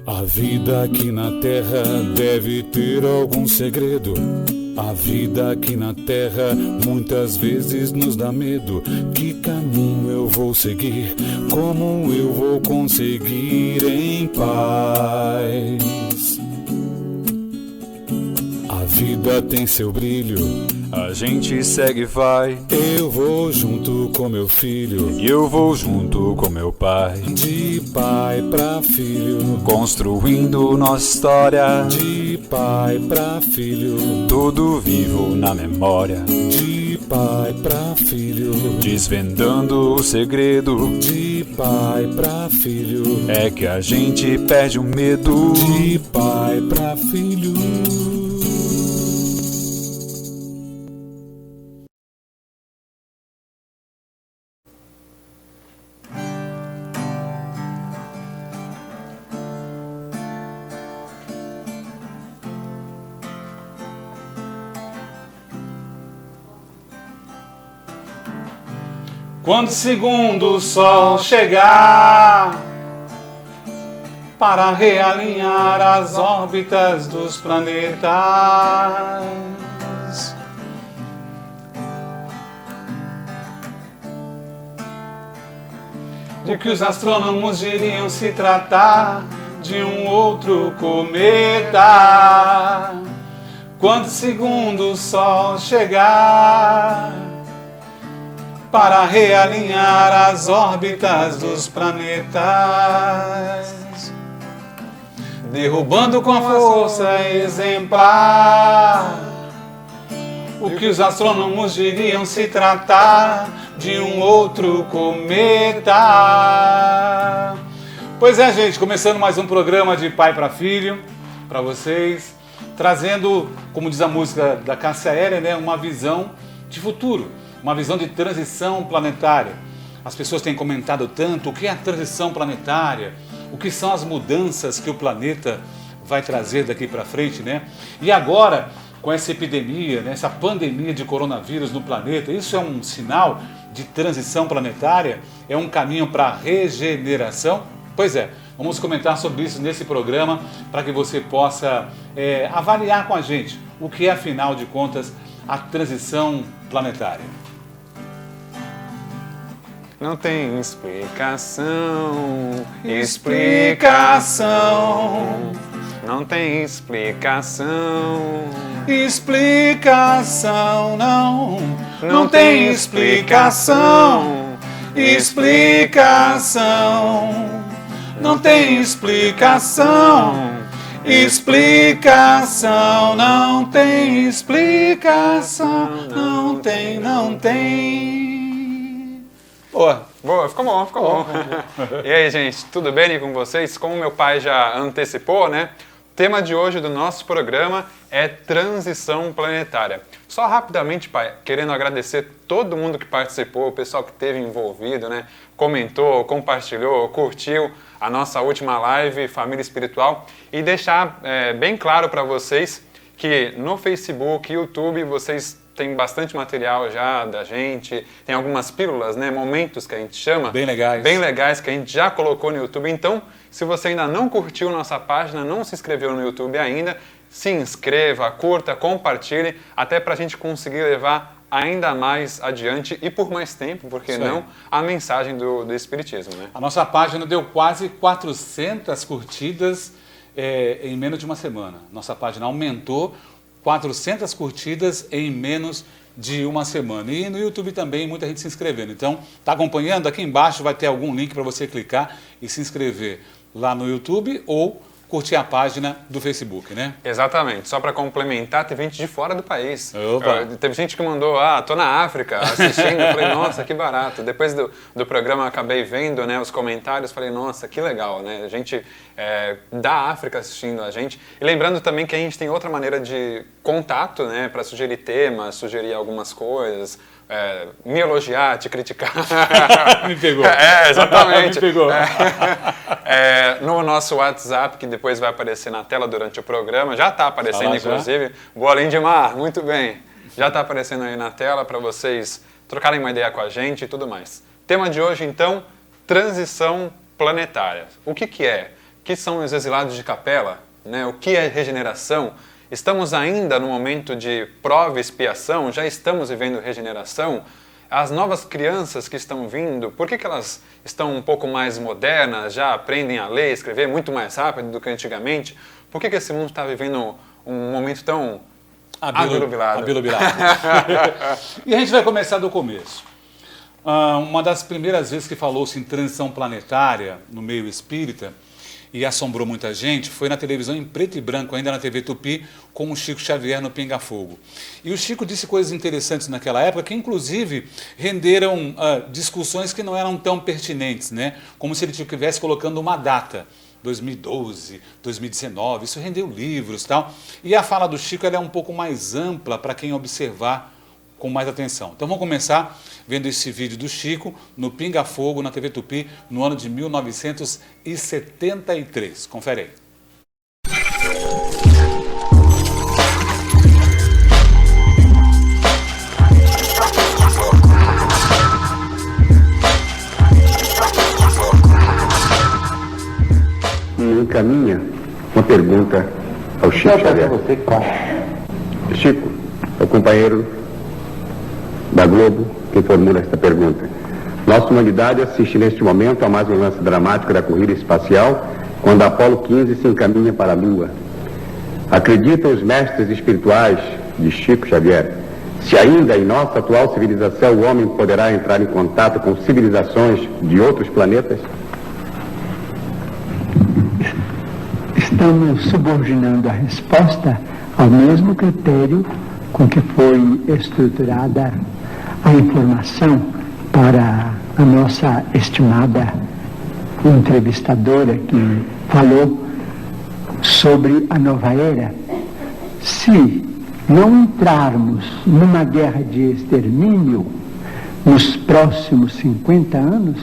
A vida aqui na Terra deve ter algum segredo. A vida aqui na Terra muitas vezes nos dá medo. Que caminho eu vou seguir? Como eu vou conseguir em paz? A vida tem seu brilho, a gente segue e vai. Eu vou junto com meu filho, e eu vou junto com meu pai. De pai pra filho, construindo nossa história. De pai pra filho, tudo vivo na memória. De pai pra filho, desvendando o segredo. De pai pra filho, é que a gente perde o medo. De pai pra filho. Quando o segundo sol chegar para realinhar as órbitas dos planetas, de que os astrônomos diriam se tratar de um outro cometa. Quando o segundo sol chegar para realinhar as órbitas dos planetas, derrubando com a força exemplar o que os astrônomos diriam se tratar de um outro cometa. Pois é, gente, começando mais um programa de pai para filho para vocês, trazendo, como diz a música da Cássia Eller, né, uma visão de futuro. Uma visão de transição planetária. As pessoas têm comentado tanto o que é a transição planetária, o que são as mudanças que o planeta vai trazer daqui para frente, né? E agora, com essa epidemia, né, essa pandemia de coronavírus no planeta, isso é um sinal de transição planetária? É um caminho para regeneração? Pois é, vamos comentar sobre isso nesse programa para que você possa avaliar com a gente o que é, afinal de contas, a transição planetária. Não tem explicação, explicação. Não tem explicação, explicação, não. Não tem explicação, explicação. Não tem explicação, explicação. Não tem explicação, não tem. Boa, ficou bom. E aí, gente, tudo bem com vocês? Como meu pai já antecipou, né? O tema de hoje do nosso programa é transição planetária. Só rapidamente, pai, querendo agradecer todo mundo que participou, o pessoal que esteve envolvido, né? Comentou, compartilhou, curtiu a nossa última live Família Espiritual e deixar bem claro para vocês que no Facebook, YouTube, vocês tem bastante material já da gente, tem algumas pílulas, né, momentos que a gente chama. Bem legais que a gente já colocou no YouTube. Então, se você ainda não curtiu nossa página, não se inscreveu no YouTube ainda, se inscreva, curta, compartilhe, até para a gente conseguir levar ainda mais adiante e por mais tempo, porque não, a mensagem do Espiritismo, né? A nossa página deu quase 400 curtidas em menos de uma semana. Nossa página aumentou 400 curtidas em menos de uma semana. E no YouTube também, muita gente se inscrevendo. Então, está acompanhando? Aqui embaixo vai ter algum link para você clicar e se inscrever lá no YouTube ou curtir a página do Facebook, né? Exatamente. Só para complementar, teve gente de fora do país. Teve gente que mandou, tô na África assistindo. Eu falei, nossa, que barato. Depois do programa eu acabei vendo, né, os comentários, falei, nossa, que legal, né? A gente da África assistindo a gente. E lembrando também que a gente tem outra maneira de contato, né, para sugerir temas, sugerir algumas coisas, me elogiar, te criticar. Me pegou. Exatamente. Me pegou. No nosso WhatsApp, que depois vai aparecer na tela durante o programa, já está aparecendo, inclusive. Boa, Lindimar, muito bem. Já está aparecendo aí na tela para vocês trocarem uma ideia com a gente e tudo mais. Tema de hoje, então, transição planetária. O que é? que são os exilados de capela, né? O que é regeneração? Estamos ainda no momento de prova e expiação, já estamos vivendo regeneração. As novas crianças que estão vindo, por que elas estão um pouco mais modernas, já aprendem a ler, escrever muito mais rápido do que antigamente? Por que esse mundo está vivendo um momento tão abilubilado? E a gente vai começar do começo. Uma das primeiras vezes que falou-se em transição planetária no meio espírita, e assombrou muita gente, foi na televisão em preto e branco, ainda na TV Tupi, com o Chico Xavier no Pinga Fogo. E o Chico disse coisas interessantes naquela época, que inclusive renderam discussões que não eram tão pertinentes, né? Como se ele estivesse colocando uma data, 2012, 2019, isso rendeu livros e tal. E a fala do Chico ela é um pouco mais ampla para quem observar com mais atenção. Então vamos começar vendo esse vídeo do Chico no Pinga Fogo, na TV Tupi, no ano de 1973. Confere aí. E encaminha uma pergunta ao Chico Xavier. Chico, é o companheiro da Globo que formula esta pergunta. Nossa humanidade assiste neste momento a mais um lance dramático da corrida espacial, quando a Apolo 15 se encaminha para a Lua. Acreditam os mestres espirituais de Chico Xavier, se ainda em nossa atual civilização o homem poderá entrar em contato com civilizações de outros planetas? Estamos subordinando a resposta ao mesmo critério com que foi estruturada a informação para a nossa estimada entrevistadora que falou sobre a nova era. Se não entrarmos numa guerra de extermínio nos próximos 50 anos,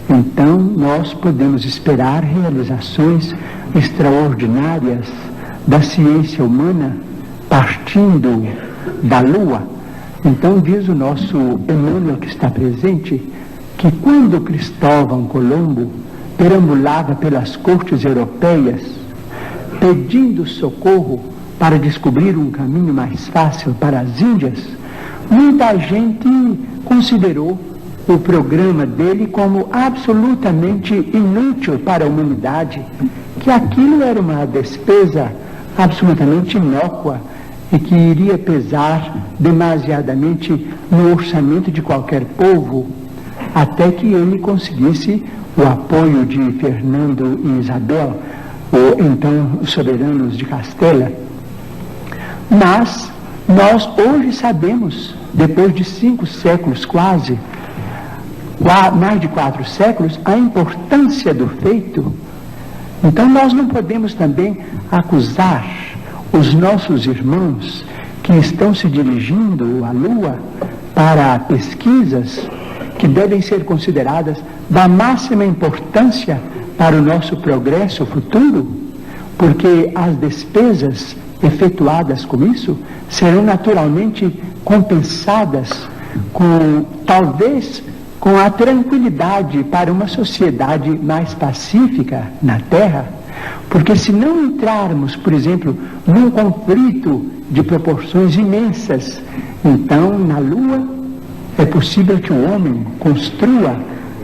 então nós podemos esperar realizações extraordinárias da ciência humana partindo da Lua. Então diz o nosso Emmanuel que está presente, que quando Cristóvão Colombo perambulava pelas cortes europeias, pedindo socorro para descobrir um caminho mais fácil para as Índias, muita gente considerou o programa dele como absolutamente inútil para a humanidade, que aquilo era uma despesa absolutamente inócua e que iria pesar demasiadamente no orçamento de qualquer povo, até que ele conseguisse o apoio de Fernando e Isabel, ou então soberanos de Castela. Mas nós hoje sabemos, depois de 5 séculos quase, mais de 4 séculos, a importância do feito. Então nós não podemos também acusar os nossos irmãos que estão se dirigindo à Lua para pesquisas que devem ser consideradas da máxima importância para o nosso progresso futuro, porque as despesas efetuadas com isso serão naturalmente compensadas talvez com a tranquilidade para uma sociedade mais pacífica na Terra. Porque se não entrarmos, por exemplo, num conflito de proporções imensas, então na Lua é possível que o homem construa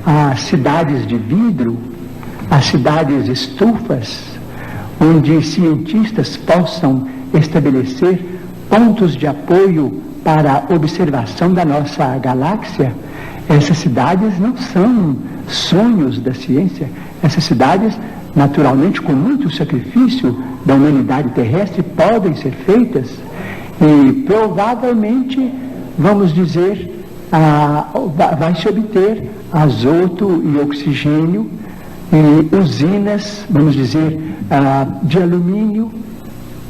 as cidades de vidro, as cidades estufas, onde cientistas possam estabelecer pontos de apoio para a observação da nossa galáxia. Essas cidades não são sonhos da ciência, essas cidades, naturalmente, com muito sacrifício da humanidade terrestre, podem ser feitas e provavelmente, vamos dizer, vai-se obter azoto e oxigênio e usinas, vamos dizer, de alumínio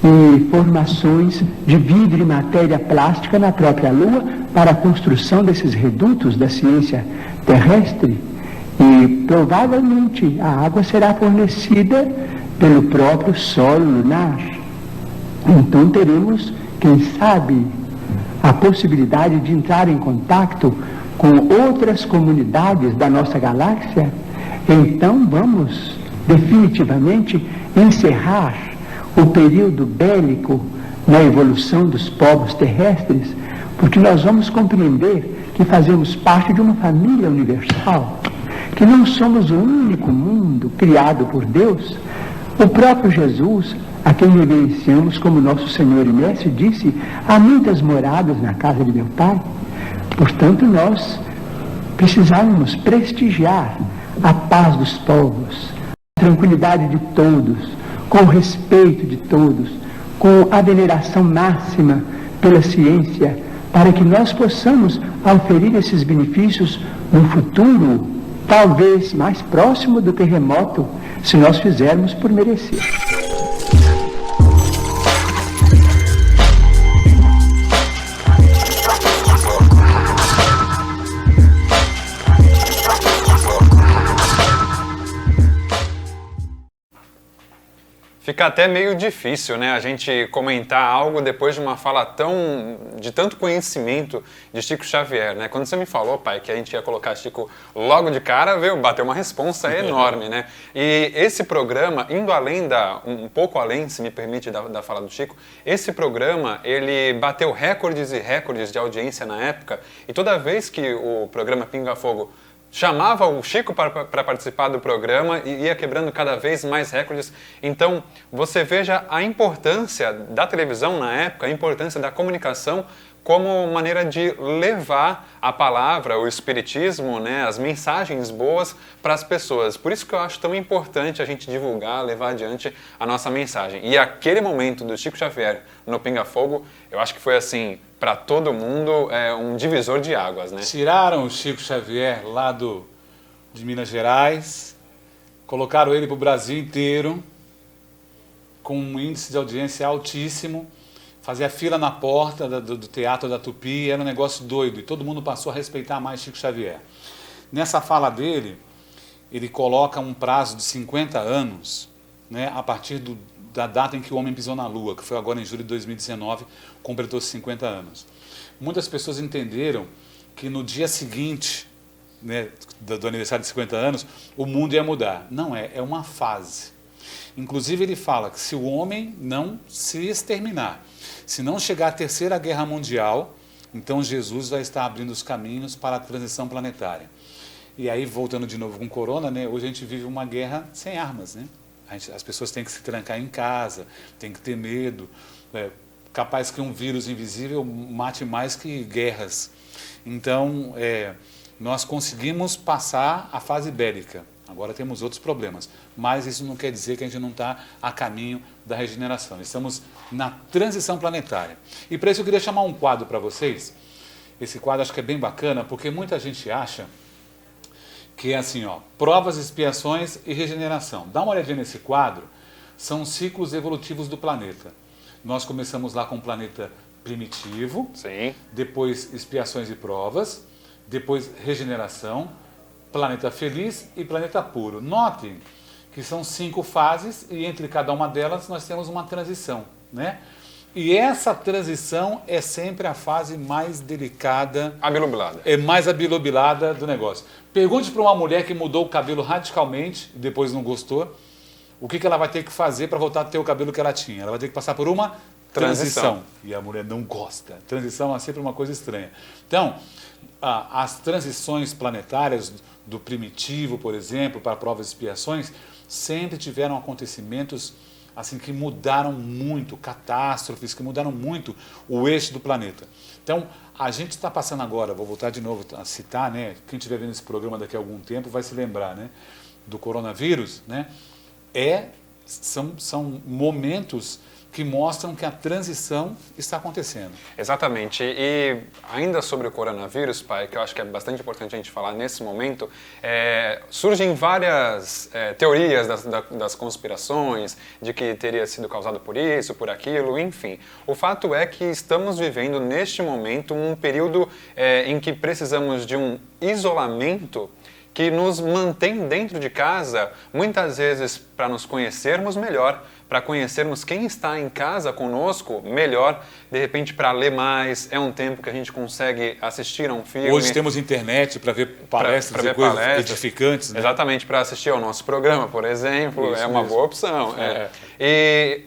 e formações de vidro e matéria plástica na própria Lua para a construção desses redutos da ciência terrestre. E provavelmente a água será fornecida pelo próprio solo lunar. Então teremos, quem sabe, a possibilidade de entrar em contato com outras comunidades da nossa galáxia. Então vamos definitivamente encerrar o período bélico na evolução dos povos terrestres, porque nós vamos compreender que fazemos parte de uma família universal, que não somos o único mundo criado por Deus. O próprio Jesus, a quem reverenciamos como nosso Senhor e Mestre, disse: há muitas moradas na casa de meu Pai. Portanto, nós precisamos prestigiar a paz dos povos, a tranquilidade de todos, com o respeito de todos, com a veneração máxima pela ciência, para que nós possamos auferir esses benefícios no futuro, talvez mais próximo do que remoto, se nós fizermos por merecer. Fica até meio difícil, né, a gente comentar algo depois de uma fala de tanto conhecimento de Chico Xavier, né? Quando você me falou, pai, que a gente ia colocar Chico logo de cara, veio bater uma responsa enorme, né? E esse programa, indo além um pouco além, se me permite, da fala do Chico, esse programa, ele bateu recordes e recordes de audiência na época, e toda vez que o programa Pinga Fogo chamava o Chico para participar do programa e ia quebrando cada vez mais recordes. Então, você veja a importância da televisão na época, a importância da comunicação como maneira de levar a palavra, o espiritismo, né, as mensagens boas para as pessoas. Por isso que eu acho tão importante a gente divulgar, levar adiante a nossa mensagem. E aquele momento do Chico Xavier no Pinga Fogo, eu acho que foi assim, para todo mundo, um divisor de águas, né? Tiraram o Chico Xavier lá de Minas Gerais, colocaram ele para o Brasil inteiro, com um índice de audiência altíssimo, fazia fila na porta do Teatro da Tupi, era um negócio doido, e todo mundo passou a respeitar mais Chico Xavier. Nessa fala dele, ele coloca um prazo de 50 anos, né, a partir da data em que o homem pisou na Lua, que foi agora em julho de 2019, completou 50 anos. Muitas pessoas entenderam que no dia seguinte, né, do aniversário de 50 anos, o mundo ia mudar. Não é uma fase. Inclusive ele fala que se o homem não se exterminar, se não chegar à Terceira Guerra Mundial, então Jesus vai estar abrindo os caminhos para a transição planetária. E aí, voltando de novo com corona, né, hoje a gente vive uma guerra sem armas, né? As pessoas têm que se trancar em casa, têm que ter medo. Capaz que um vírus invisível mate mais que guerras. Então, nós conseguimos passar a fase bélica. Agora temos outros problemas. Mas isso não quer dizer que a gente não está a caminho da regeneração. Estamos na transição planetária. E para isso eu queria chamar um quadro para vocês. Esse quadro acho que é bem bacana, porque muita gente acha que é assim, ó, provas, expiações e regeneração. Dá uma olhadinha nesse quadro, são ciclos evolutivos do planeta. Nós começamos lá com o planeta primitivo, sim, depois expiações e provas, depois regeneração, planeta feliz e planeta puro. Notem que são 5 fases e entre cada uma delas nós temos uma transição, né? E essa transição é sempre a fase mais delicada. Abilobilada. É mais abilobilada do negócio. Pergunte para uma mulher que mudou o cabelo radicalmente e depois não gostou, o que ela vai ter que fazer para voltar a ter o cabelo que ela tinha. Ela vai ter que passar por uma transição. E a mulher não gosta. Transição é sempre uma coisa estranha. Então, as transições planetárias do primitivo, por exemplo, para provas e expiações, sempre tiveram acontecimentos assim que mudaram muito, catástrofes que mudaram muito o eixo do planeta. Então, a gente está passando agora, vou voltar de novo a citar, né? Quem estiver vendo esse programa daqui a algum tempo vai se lembrar, né, do coronavírus, né? São momentos que mostram que a transição está acontecendo. Exatamente. E ainda sobre o coronavírus, pai, que eu acho que é bastante importante a gente falar nesse momento, surgem várias teorias das conspirações, de que teria sido causado por isso, por aquilo, enfim. O fato é que estamos vivendo neste momento um período em que precisamos de um isolamento que nos mantém dentro de casa, muitas vezes para nos conhecermos melhor, para conhecermos quem está em casa conosco melhor, de repente para ler mais, é um tempo que a gente consegue assistir a um filme. Hoje temos internet para ver palestras e coisas edificantes. Né? Exatamente, para assistir ao nosso programa, por exemplo, Isso é uma mesmo. boa opção. E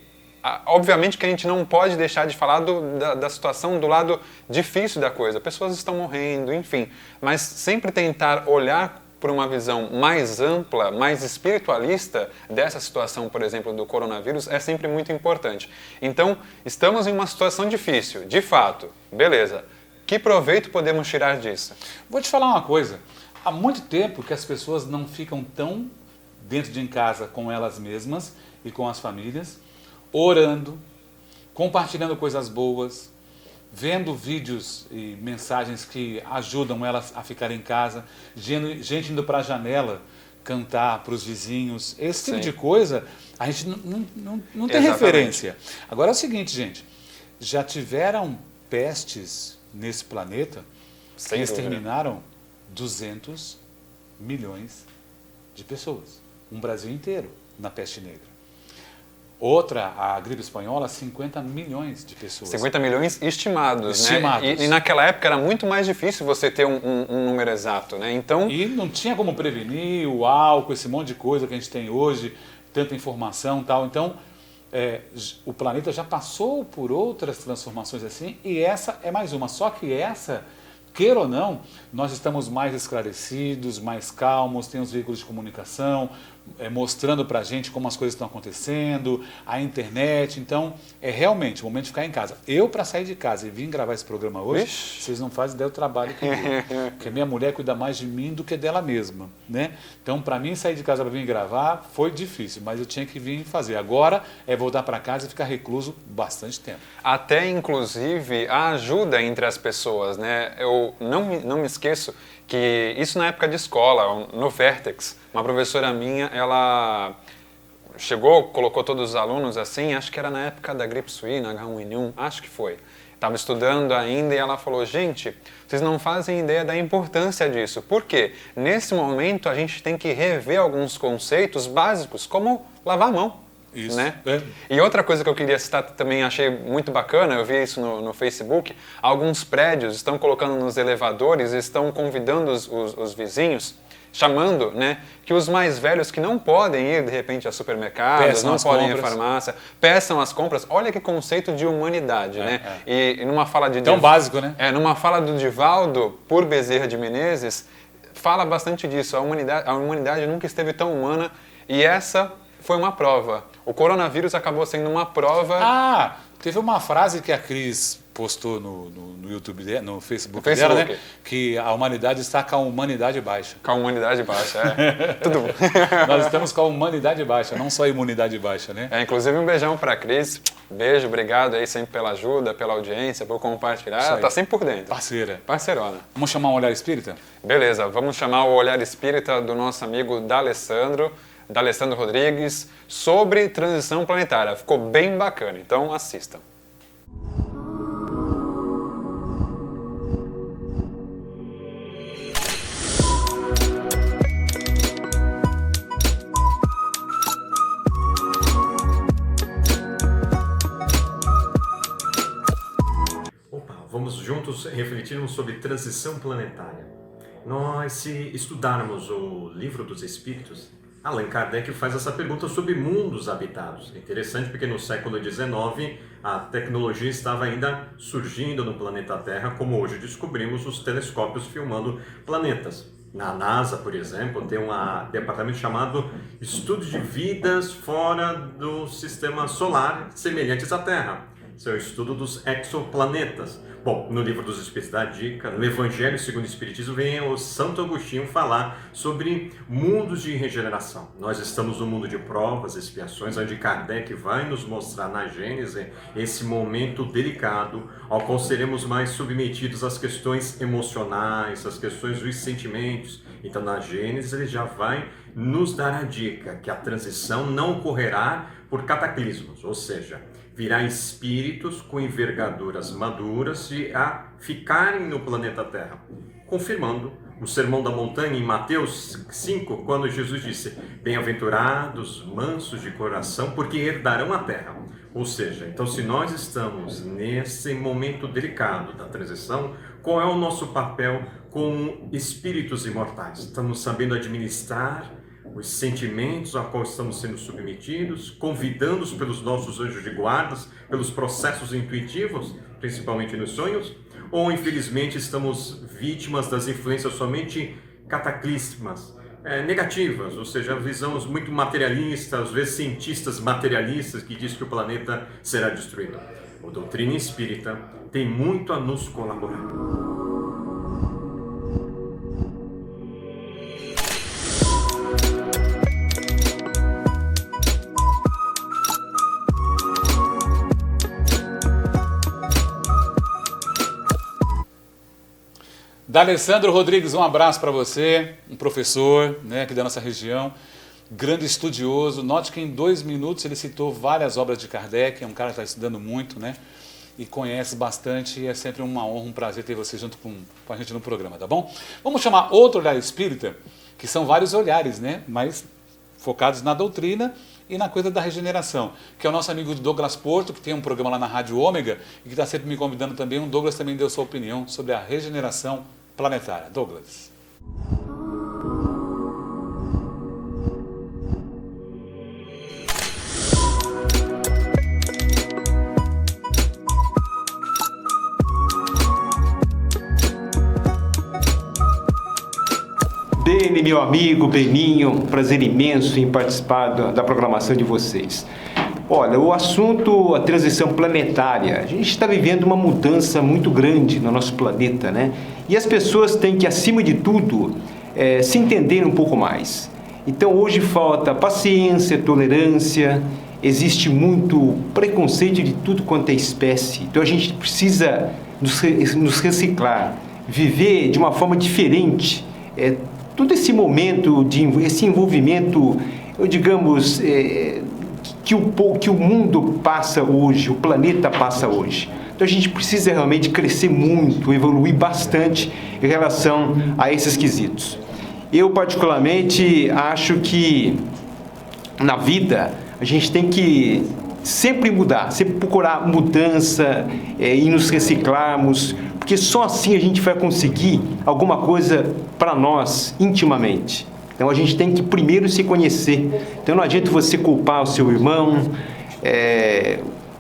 obviamente que a gente não pode deixar de falar da situação do lado difícil da coisa. Pessoas estão morrendo, enfim, mas sempre tentar olhar por uma visão mais ampla, mais espiritualista dessa situação, por exemplo, do coronavírus, é sempre muito importante. Então, estamos em uma situação difícil, de fato, beleza. Que proveito podemos tirar disso? Vou te falar uma coisa. Há muito tempo que as pessoas não ficam tão dentro de casa com elas mesmas e com as famílias, orando, compartilhando coisas boas, vendo vídeos e mensagens que ajudam elas a ficar em casa, gente indo para a janela cantar para os vizinhos, esse tipo de coisa a gente não tem referência. Agora é o seguinte, gente, já tiveram pestes nesse planeta que exterminaram 200 milhões de pessoas, um Brasil inteiro na peste negra. Outra, a gripe espanhola, 50 milhões de pessoas. 50 milhões estimados, né? E naquela época era muito mais difícil você ter um número exato, né? Então... E não tinha como prevenir o álcool, esse monte de coisa que a gente tem hoje, tanta informação e tal. Então, o planeta já passou por outras transformações assim, e essa é mais uma. Só que essa, queira ou não, nós estamos mais esclarecidos, mais calmos, tem os veículos de comunicação, mostrando pra gente como as coisas estão acontecendo, a internet. Então, é realmente o momento de ficar em casa. Eu, para sair de casa e vir gravar esse programa hoje, vocês não fazem ideia do trabalho que deu. Porque a minha mulher cuida mais de mim do que dela mesma, né? Então, para mim, sair de casa para vir gravar foi difícil, mas eu tinha que vir fazer. Agora é voltar para casa e ficar recluso bastante tempo. Até, inclusive, a ajuda entre as pessoas, né? Eu não me esqueço que isso na época de escola, no Vertex, uma professora minha, ela chegou, colocou todos os alunos assim, acho que era na época da gripe suína, H1N1, acho que foi. Estava estudando ainda e ela falou, gente, vocês não fazem ideia da importância disso. Por quê? Nesse momento a gente tem que rever alguns conceitos básicos, como lavar a mão. Isso. Né? E outra coisa que eu queria citar também, achei muito bacana, eu vi isso no Facebook, alguns prédios estão colocando nos elevadores, estão convidando os vizinhos, chamando, né, que os mais velhos que não podem ir de repente a supermercados, não podem ir à farmácia, peçam as compras. Olha que conceito de humanidade, né? E numa fala de... Tão básico, né? Numa fala do Divaldo, por Bezerra de Menezes, fala bastante disso. A humanidade nunca esteve tão humana e essa foi uma prova. O coronavírus acabou sendo uma prova... Teve uma frase que a Cris postou no YouTube, no Facebook dela, né? Que a humanidade está com a humanidade baixa. Com a humanidade baixa, Tudo bom. Nós estamos com a humanidade baixa, não só a imunidade baixa, né? Inclusive um beijão para a Cris. Beijo, obrigado aí sempre pela ajuda, pela audiência, por compartilhar. Ela tá sempre por dentro. Parceira. Parceirona. Vamos chamar um Olhar Espírita? Beleza, vamos chamar o Olhar Espírita do nosso amigo D'Alessandro Rodrigues, sobre transição planetária. Ficou bem bacana, então assistam. Vamos juntos refletirmos sobre transição planetária. Nós, se estudarmos o Livro dos Espíritos, Allan Kardec faz essa pergunta sobre mundos habitados. É interessante porque no século XIX a tecnologia estava ainda surgindo no planeta Terra, como hoje descobrimos os telescópios filmando planetas. Na NASA, por exemplo, tem um departamento chamado Estudo de Vidas fora do Sistema Solar semelhantes à Terra. Esse é o estudo dos exoplanetas. Bom, no Livro dos Espíritos dá dica, no Evangelho segundo o Espiritismo vem o Santo Agostinho falar sobre mundos de regeneração. Nós estamos no mundo de provas, expiações, onde Kardec vai nos mostrar na Gênese esse momento delicado, ao qual seremos mais submetidos às questões emocionais, às questões dos sentimentos. Então na Gênese ele já vai nos dar a dica que a transição não ocorrerá por cataclismos, ou seja, virá espíritos com envergaduras maduras a ficarem no planeta Terra, confirmando o Sermão da Montanha em Mateus 5, quando Jesus disse: bem-aventurados mansos de coração, porque herdarão a terra. Ou seja, então se nós estamos nesse momento delicado da transição, qual é o nosso papel como espíritos imortais? Estamos sabendo administrar os sentimentos a qual estamos sendo submetidos, convidando-os pelos nossos anjos de guardas, pelos processos intuitivos, principalmente nos sonhos, ou infelizmente estamos vítimas das influências somente cataclísticas, negativas, ou seja, visões muito materialistas, às vezes cientistas materialistas que diz que o planeta será destruído. A doutrina espírita tem muito a nos colaborar. D'Alessandro Rodrigues, um abraço para você, um professor, né, aqui da nossa região, grande estudioso. Note que em 2 minutos ele citou várias obras de Kardec, é um cara que está estudando muito, né, e conhece bastante, e é sempre uma honra, um prazer ter você junto com a gente no programa, tá bom? Vamos chamar outro olhar espírita, que são vários olhares, né, mas focados na doutrina e na coisa da regeneração, que é o nosso amigo Douglas Porto, que tem um programa lá na Rádio Ômega, e que está sempre me convidando também. O Douglas também deu sua opinião sobre a regeneração planetária. Douglas. Beni, meu amigo Beninho, um prazer imenso em participar da programação de vocês. Olha, o assunto, a transição planetária. A gente está vivendo uma mudança muito grande no nosso planeta, né? E as pessoas têm que, acima de tudo, se entender um pouco mais. Então, hoje falta paciência, tolerância, existe muito preconceito de tudo quanto é espécie. Então, a gente precisa nos reciclar, viver de uma forma diferente. Todo esse momento, esse envolvimento, digamos, que o mundo passa hoje, o planeta passa hoje. Então a gente precisa realmente crescer muito, evoluir bastante em relação a esses quesitos. Eu particularmente acho que na vida a gente tem que sempre mudar, sempre procurar mudança e nos reciclarmos, porque só assim a gente vai conseguir alguma coisa para nós intimamente. Então a gente tem que primeiro se conhecer. Então não adianta você culpar o seu irmão,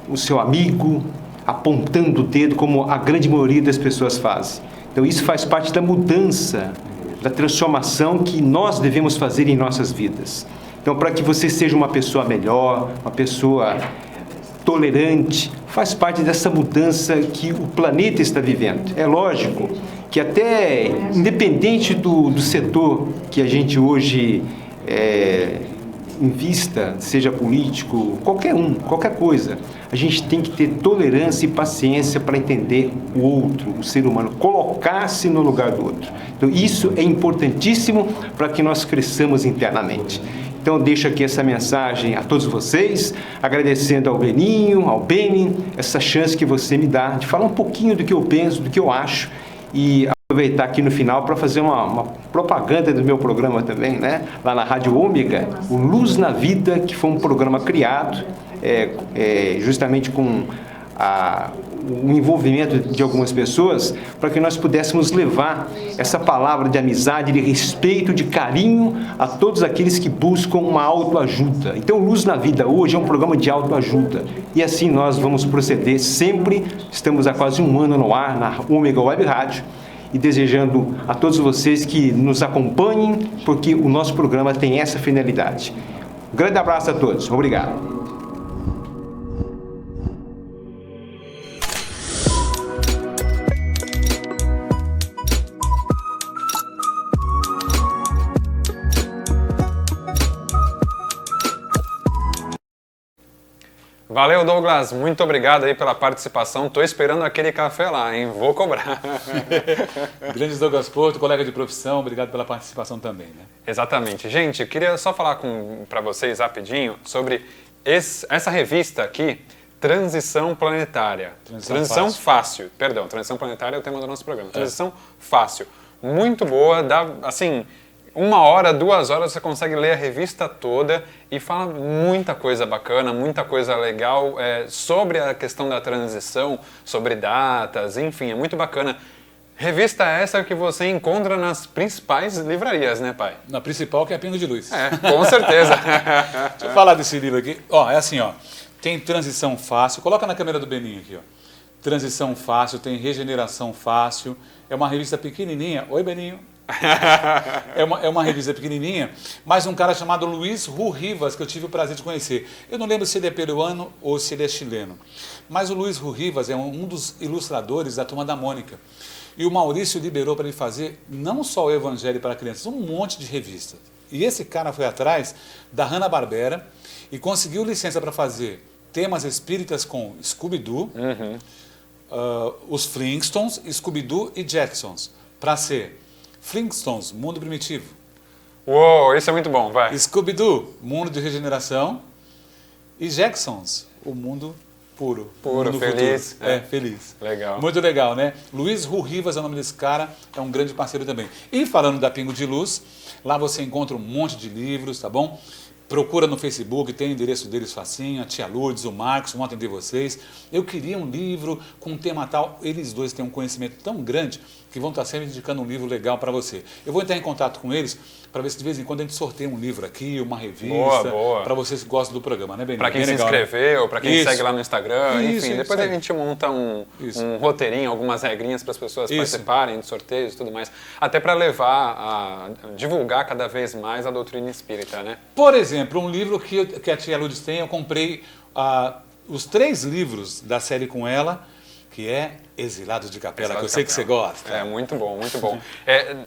o seu amigo, apontando o dedo como a grande maioria das pessoas faz. Então isso faz parte da mudança, da transformação que nós devemos fazer em nossas vidas. Então para que você seja uma pessoa melhor, uma pessoa tolerante, faz parte dessa mudança que o planeta está vivendo. É lógico que até, independente do setor que a gente hoje invista, seja político, qualquer coisa, a gente tem que ter tolerância e paciência para entender o outro, o ser humano, colocar-se no lugar do outro. Então isso é importantíssimo para que nós cresçamos internamente. Então deixo aqui essa mensagem a todos vocês, agradecendo ao Beninho, ao Beni, essa chance que você me dá de falar um pouquinho do que eu penso, do que eu acho, e aproveitar aqui no final para fazer uma propaganda do meu programa também, né? Lá na Rádio Ômega, o Luz na Vida, que foi um programa criado justamente com o envolvimento de algumas pessoas, para que nós pudéssemos levar essa palavra de amizade, de respeito, de carinho a todos aqueles que buscam uma autoajuda. Então, Luz na Vida hoje é um programa de autoajuda, e assim nós vamos proceder sempre. Estamos há quase 1 ano no ar, na Ômega Web Rádio, e desejando a todos vocês que nos acompanhem, porque o nosso programa tem essa finalidade. Um grande abraço a todos. Obrigado. Valeu, Douglas. Muito obrigado aí pela participação. Tô esperando aquele café lá, hein? Vou cobrar. Grande Douglas Porto, colega de profissão, obrigado pela participação também, né? Exatamente. Gente, eu queria só falar para vocês rapidinho sobre essa revista aqui, Transição Planetária. Transição Fácil. Transição Planetária é o tema do nosso programa. Transição Fácil. muito boa, dá, assim, 1 hora, 2 horas você consegue ler a revista toda e fala muita coisa bacana, muita coisa legal sobre a questão da transição, sobre datas, enfim, é muito bacana. Revista essa que você encontra nas principais livrarias, né, pai? Na principal, que é a Pingo de Luz. Com certeza. Deixa eu falar desse livro aqui. Ó, é assim, ó. Tem transição fácil. Coloca na câmera do Beninho aqui, ó. Transição fácil, tem regeneração fácil. É uma revista pequenininha. Oi, Beninho. É uma revista pequenininha, mas um cara chamado Luiz Ru Rivas, que eu tive o prazer de conhecer. Eu não lembro se ele é peruano ou se ele é chileno. Mas o Luiz Ru Rivas é um dos ilustradores da Turma da Mônica. E o Maurício liberou para ele fazer não só o Evangelho para Crianças, um monte de revistas. E esse cara foi atrás da Hanna-Barbera e conseguiu licença para fazer temas espíritas com Scooby-Doo, os Flintstones, Scooby-Doo e Jacksons, para ser Flintstones, Mundo Primitivo. Uou, isso é muito bom, vai. Scooby-Doo, Mundo de Regeneração. E Jacksons, o Mundo Puro, feliz. Feliz. Legal. Muito legal, né? Luiz Ru Rivas é o nome desse cara, é um grande parceiro também. E falando da Pingo de Luz, lá você encontra um monte de livros, tá bom? Procura no Facebook, tem o endereço deles facinho, a tia Lourdes, o Marcos, vão atender vocês. Eu queria um livro com um tema tal, eles dois têm um conhecimento tão grande que vão estar sempre indicando um livro legal para você. Eu vou entrar em contato com eles para ver se de vez em quando a gente sorteia um livro aqui, uma revista, para vocês que gostam do programa, né, Beninho? Para quem bem se legal, inscreveu, né? para quem segue lá no Instagram, enfim, depois a aí. gente monta um roteirinho, algumas regrinhas para as pessoas participarem de sorteios e tudo mais, até para levar a divulgar cada vez mais a doutrina espírita, né? Por exemplo, um livro que a tia Lourdes tem, eu comprei os 3 livros da série com ela, que é Exilados de Capela, que eu sei que você gosta. É, muito bom, muito bom.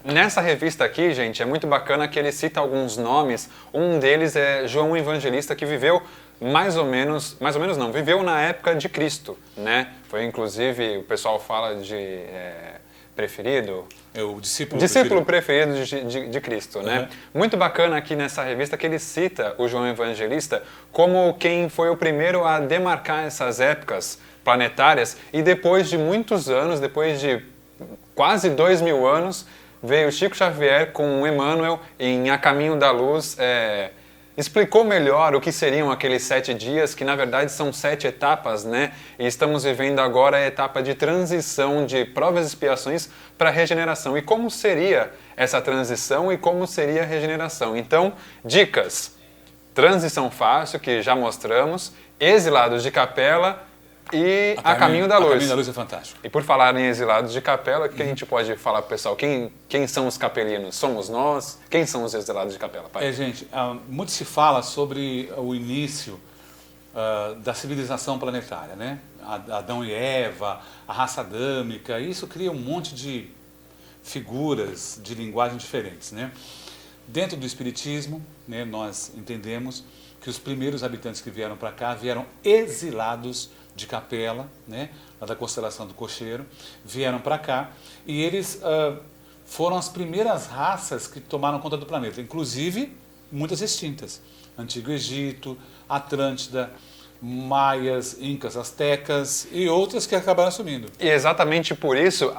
Nessa revista aqui, gente, é muito bacana que ele cita alguns nomes. Um deles é João Evangelista, que viveu mais ou menos não, viveu na época de Cristo, né? Foi, inclusive, o pessoal fala de preferido. É o discípulo preferido de Cristo, né? Muito bacana aqui nessa revista que ele cita o João Evangelista como quem foi o primeiro a demarcar essas épocas planetárias, e depois de muitos anos, depois de quase 2000 anos, veio Chico Xavier com Emmanuel em A Caminho da Luz, explicou melhor o que seriam aqueles 7 dias, que na verdade são 7 etapas, né? E estamos vivendo agora a etapa de transição de provas e expiações para regeneração. E como seria essa transição e como seria a regeneração? Então, dicas: transição fácil, que já mostramos, Exilados de Capela e A Caminho da Luz. A Caminho da Luz é fantástico. E por falar em Exilados de Capela, o que a gente pode falar pro pessoal? Quem são os capelinos? Somos nós? Quem são os Exilados de Capela, pai? Gente, muito se fala sobre o início da civilização planetária, né? Adão e Eva, a raça adâmica, e isso cria um monte de figuras de linguagem diferentes, né? Dentro do Espiritismo, né, nós entendemos que os primeiros habitantes que vieram para cá vieram exilados de Capela, né, lá da constelação do Cocheiro, vieram para cá e eles foram as primeiras raças que tomaram conta do planeta, inclusive muitas extintas. Antigo Egito, Atlântida, Maias, Incas, Astecas e outras que acabaram sumindo. E exatamente por isso,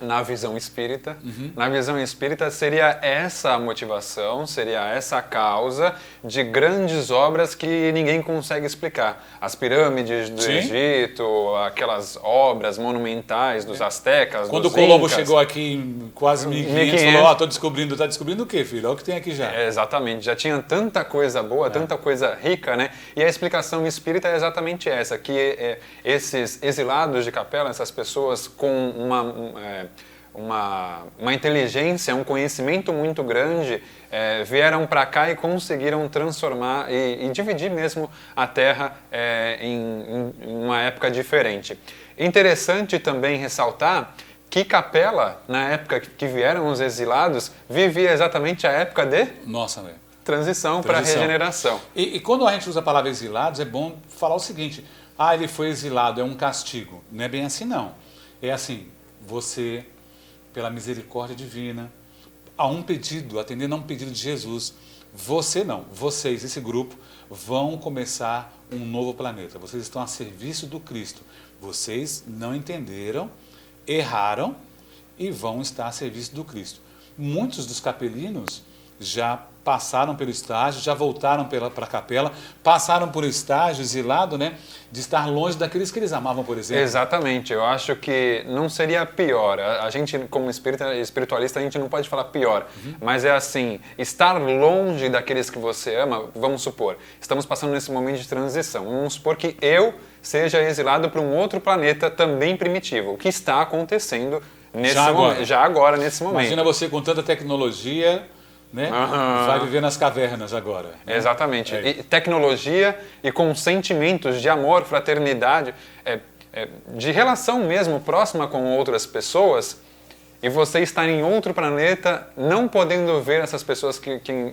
na visão espírita, seria essa a motivação, seria essa a causa de grandes obras que ninguém consegue explicar. As pirâmides do Egito, aquelas obras monumentais dos astecas, quando dos o Colombo Incas. Chegou aqui em quase 1500, falou, tá descobrindo o quê, filho? Olha o que tem aqui já. Exatamente, já tinha tanta coisa boa, tanta coisa rica, né? E a explicação espírita é exatamente essa, que esses exilados de Capela, essas pessoas com uma inteligência, um conhecimento muito grande, vieram para cá e conseguiram transformar e dividir mesmo a Terra em uma época diferente. Interessante também ressaltar que Capela, na época que vieram os exilados, vivia exatamente a época de transição para regeneração. E quando a gente usa a palavra exilados, é bom falar o seguinte: ele foi exilado, é um castigo. Não é bem assim, não. É assim, você, pela misericórdia divina, a um pedido, atendendo a um pedido de Jesus, vocês, esse grupo, vão começar um novo planeta. Vocês estão a serviço do Cristo. Vocês não entenderam, erraram e vão estar a serviço do Cristo. Muitos dos capelinos já passaram pelo estágio, já voltaram para a capela, passaram por estágio exilado, né, de estar longe daqueles que eles amavam, por exemplo. Exatamente, eu acho que não seria pior. A gente, como espiritualista, a gente não pode falar pior, mas é assim, estar longe daqueles que você ama, vamos supor, estamos passando nesse momento de transição, vamos supor que eu seja exilado para um outro planeta também primitivo, o que está acontecendo já agora, nesse momento. Imagina você com tanta tecnologia, né? Vai viver nas cavernas agora. Né? Exatamente. E tecnologia e com sentimentos de amor, fraternidade, de relação mesmo próxima com outras pessoas, e você estar em outro planeta não podendo ver essas pessoas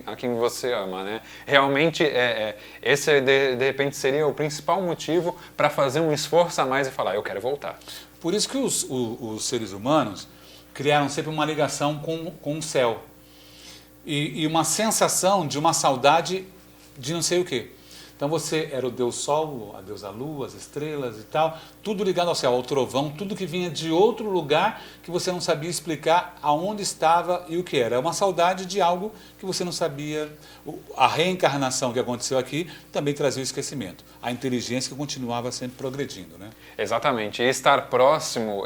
a quem você ama, né? Realmente, esse de repente seria o principal motivo para fazer um esforço a mais e falar, eu quero voltar. Por isso que os seres humanos criaram sempre uma ligação com o céu. E uma sensação de uma saudade de não sei o quê. Então você era o Deus Sol, a deusa Lua, as estrelas e tal, tudo ligado ao céu, ao trovão, tudo que vinha de outro lugar que você não sabia explicar aonde estava e o que era. É uma saudade de algo que você não sabia. A reencarnação que aconteceu aqui também trazia o esquecimento. A inteligência que continuava sempre progredindo, né? Exatamente. E estar próximo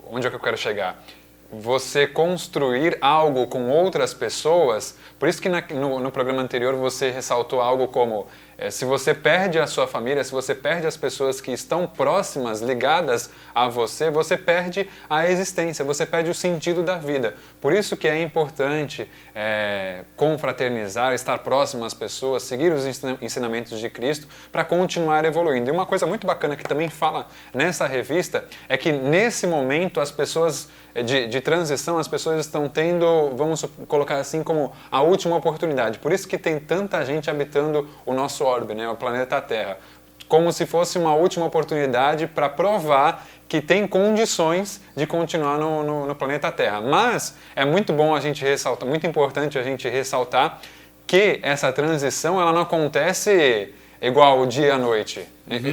onde é que eu quero chegar? Você construir algo com outras pessoas, por isso que no programa anterior você ressaltou algo como se você perde a sua família, se você perde as pessoas que estão próximas, ligadas a você, você perde a existência, você perde o sentido da vida. Por isso que é importante confraternizar, estar próximo às pessoas, seguir os ensinamentos de Cristo para continuar evoluindo. E uma coisa muito bacana que também fala nessa revista é que nesse momento as pessoas de transição, as pessoas estão tendo, vamos colocar assim, como a última oportunidade. Por isso que tem tanta gente habitando o nosso orbe, né, o planeta Terra. Como se fosse uma última oportunidade para provar que tem condições de continuar no planeta Terra. Mas é muito bom a gente ressaltar, muito importante a gente ressaltar que essa transição ela não acontece igual o dia à noite.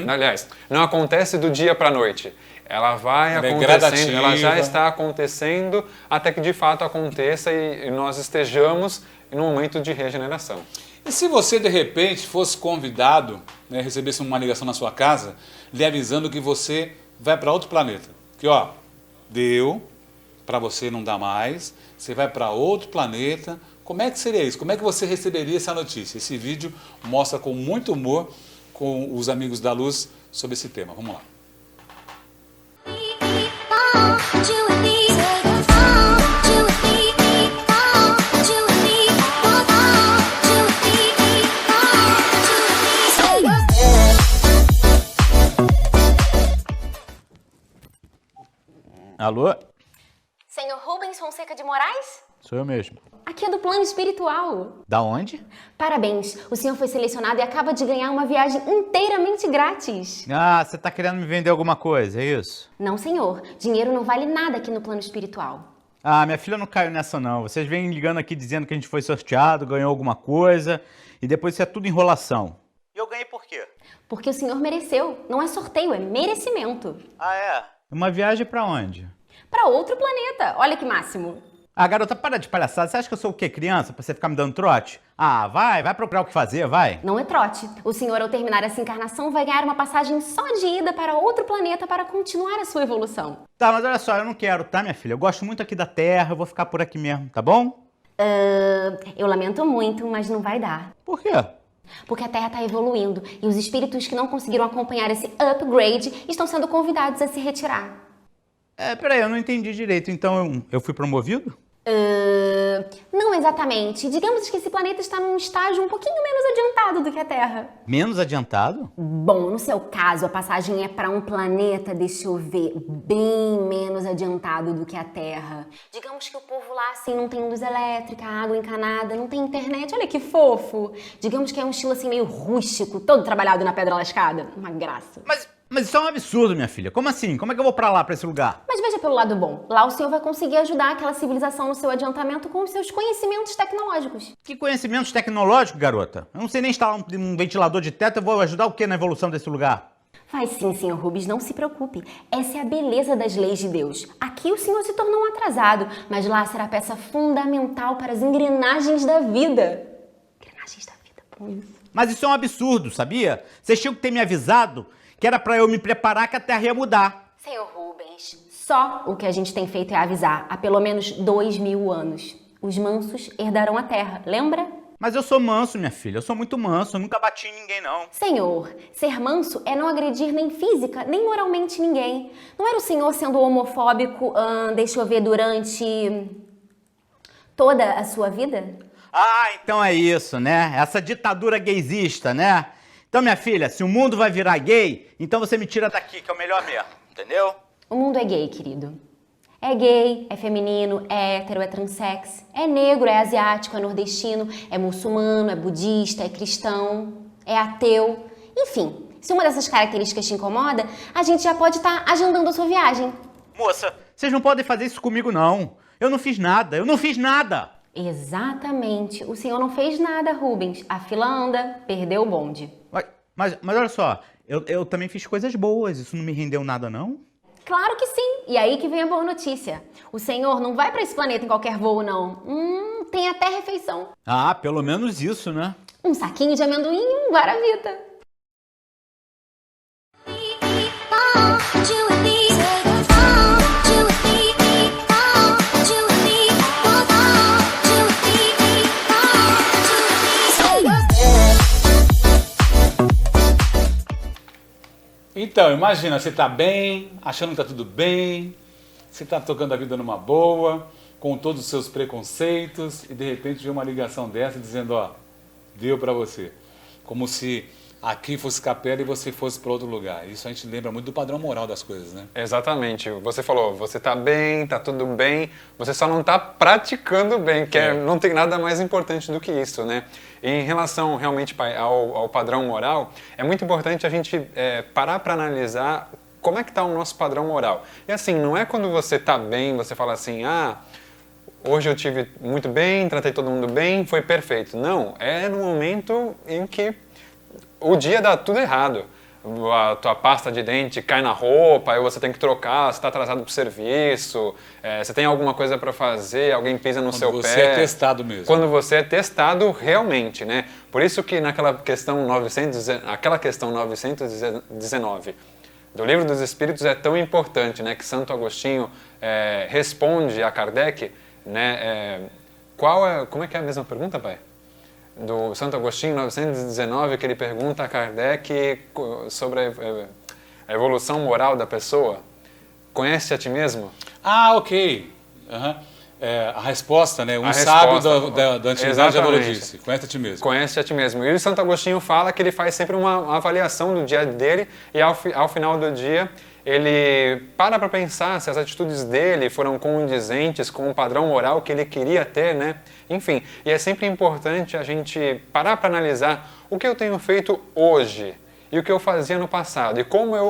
Aliás, não acontece do dia para a noite. Ela vai acontecendo, ela já está acontecendo até que de fato aconteça e nós estejamos em um momento de regeneração. E se você de repente fosse convidado, né, recebesse uma ligação na sua casa, lhe avisando que você vai para outro planeta, que deu, para você não dá mais, você vai para outro planeta, como é que seria isso? Como é que você receberia essa notícia? Esse vídeo mostra com muito humor com os amigos da luz sobre esse tema. Vamos lá. Alô? Senhor Rubens Fonseca de Moraes? Sou eu mesmo. Aqui é do plano espiritual. Da onde? Parabéns, o senhor foi selecionado e acaba de ganhar uma viagem inteiramente grátis. Ah, você tá querendo me vender alguma coisa, é isso? Não, senhor. Dinheiro não vale nada aqui no plano espiritual. Ah, minha filha não caiu nessa não. Vocês vêm ligando aqui dizendo que a gente foi sorteado, ganhou alguma coisa, e depois isso é tudo enrolação. E eu ganhei por quê? Porque o senhor mereceu. Não é sorteio, é merecimento. Ah, é? Uma viagem pra onde? Pra outro planeta. Olha que máximo. Ah, garota, para de palhaçada. Você acha que eu sou o quê? Criança? Pra você ficar me dando trote? Ah, vai procurar o que fazer, vai. Não é trote. O senhor, ao terminar essa encarnação, vai ganhar uma passagem só de ida para outro planeta para continuar a sua evolução. Tá, mas olha só, eu não quero, tá, minha filha? Eu gosto muito aqui da Terra, eu vou ficar por aqui mesmo, tá bom? Eu lamento muito, mas não vai dar. Por quê? Porque a Terra está evoluindo e os espíritos que não conseguiram acompanhar esse upgrade estão sendo convidados a se retirar. Peraí, eu não entendi direito. Então eu fui promovido? Não exatamente. Digamos que esse planeta está num estágio um pouquinho menos adiantado do que a Terra. Menos adiantado? Bom, no seu caso, a passagem é para um planeta, deixa eu ver, bem menos adiantado do que a Terra. Digamos que o povo lá, assim, não tem luz elétrica, água encanada, não tem internet. Olha que fofo. Digamos que é um estilo, assim, meio rústico, todo trabalhado na pedra lascada. Uma graça. Mas isso é um absurdo, minha filha. Como assim? Como é que eu vou pra lá, pra esse lugar? Mas veja pelo lado bom. Lá o senhor vai conseguir ajudar aquela civilização no seu adiantamento com os seus conhecimentos tecnológicos. Que conhecimentos tecnológicos, garota? Eu não sei nem instalar um ventilador de teto, eu vou ajudar o quê na evolução desse lugar? Faz sim, senhor Rubens, não se preocupe. Essa é a beleza das leis de Deus. Aqui o senhor se tornou um atrasado, mas lá será peça fundamental para as engrenagens da vida. Engrenagens da vida, bom isso. Mas isso é um absurdo, sabia? Vocês tinham que ter me avisado que era pra eu me preparar que a Terra ia mudar. Senhor Rubens, só o que a gente tem feito é avisar há pelo menos 2000 anos. Os mansos herdarão a terra, lembra? Mas eu sou manso, minha filha. Eu sou muito manso. Eu nunca bati em ninguém, não. Senhor, ser manso é não agredir nem física, nem moralmente ninguém. Não era o senhor sendo homofóbico, deixa eu ver, durante toda a sua vida? Ah, então é isso, né? Essa ditadura gaysista, né? Então, minha filha, se o mundo vai virar gay, então você me tira daqui, que é o melhor mesmo. Entendeu? O mundo é gay, querido. É gay, é feminino, é hétero, é transsex, é negro, é asiático, é nordestino, é muçulmano, é budista, é cristão, é ateu. Enfim, se uma dessas características te incomoda, a gente já pode estar agendando a sua viagem. Moça, vocês não podem fazer isso comigo, não. Eu não fiz nada, eu não fiz nada. Exatamente. O senhor não fez nada, Rubens. A fila anda, perdeu o bonde. Mas olha só, eu também fiz coisas boas. Isso não me rendeu nada, não? Claro que sim. E aí que vem a boa notícia. O senhor não vai para esse planeta em qualquer voo, não. Tem até refeição. Ah, pelo menos isso, né? Um saquinho de amendoim e um Guaravita. Então, imagina, você tá bem, achando que tá tudo bem, você tá tocando a vida numa boa, com todos os seus preconceitos, e de repente vem uma ligação dessa dizendo, ó, deu pra você. Como se aqui fosse capela e você fosse para outro lugar. Isso a gente lembra muito do padrão moral das coisas, né? Exatamente. Você falou, você tá bem, tá tudo bem, você só não tá praticando bem, que não tem nada mais importante do que isso, né? E em relação realmente ao padrão moral, é muito importante a gente parar para analisar como é que tá o nosso padrão moral. E assim, não é quando você tá bem, você fala assim, hoje eu tive muito bem, tratei todo mundo bem, foi perfeito. Não, é no momento em que o dia dá tudo errado. A tua pasta de dente cai na roupa, aí você tem que trocar, você está atrasado para o serviço, você tem alguma coisa para fazer, alguém pisa no seu pé. Quando você é testado mesmo. Quando você é testado realmente, né? Por isso que naquela questão 919 do Livro dos Espíritos é tão importante, né? Que Santo Agostinho responde a Kardec, né? Como é que é a mesma pergunta, pai? Do Santo Agostinho, 919, que ele pergunta a Kardec sobre a evolução moral da pessoa. Conhece a ti mesmo? Ah, ok. A resposta, né? Sábio da antiguidade já disse. Conhece a ti mesmo. Conhece a ti mesmo. E o Santo Agostinho fala que ele faz sempre uma avaliação do dia dele e ao final do dia ele para pensar se as atitudes dele foram condizentes com o padrão moral que ele queria ter, né? Enfim, e é sempre importante a gente parar para analisar o que eu tenho feito hoje e o que eu fazia no passado e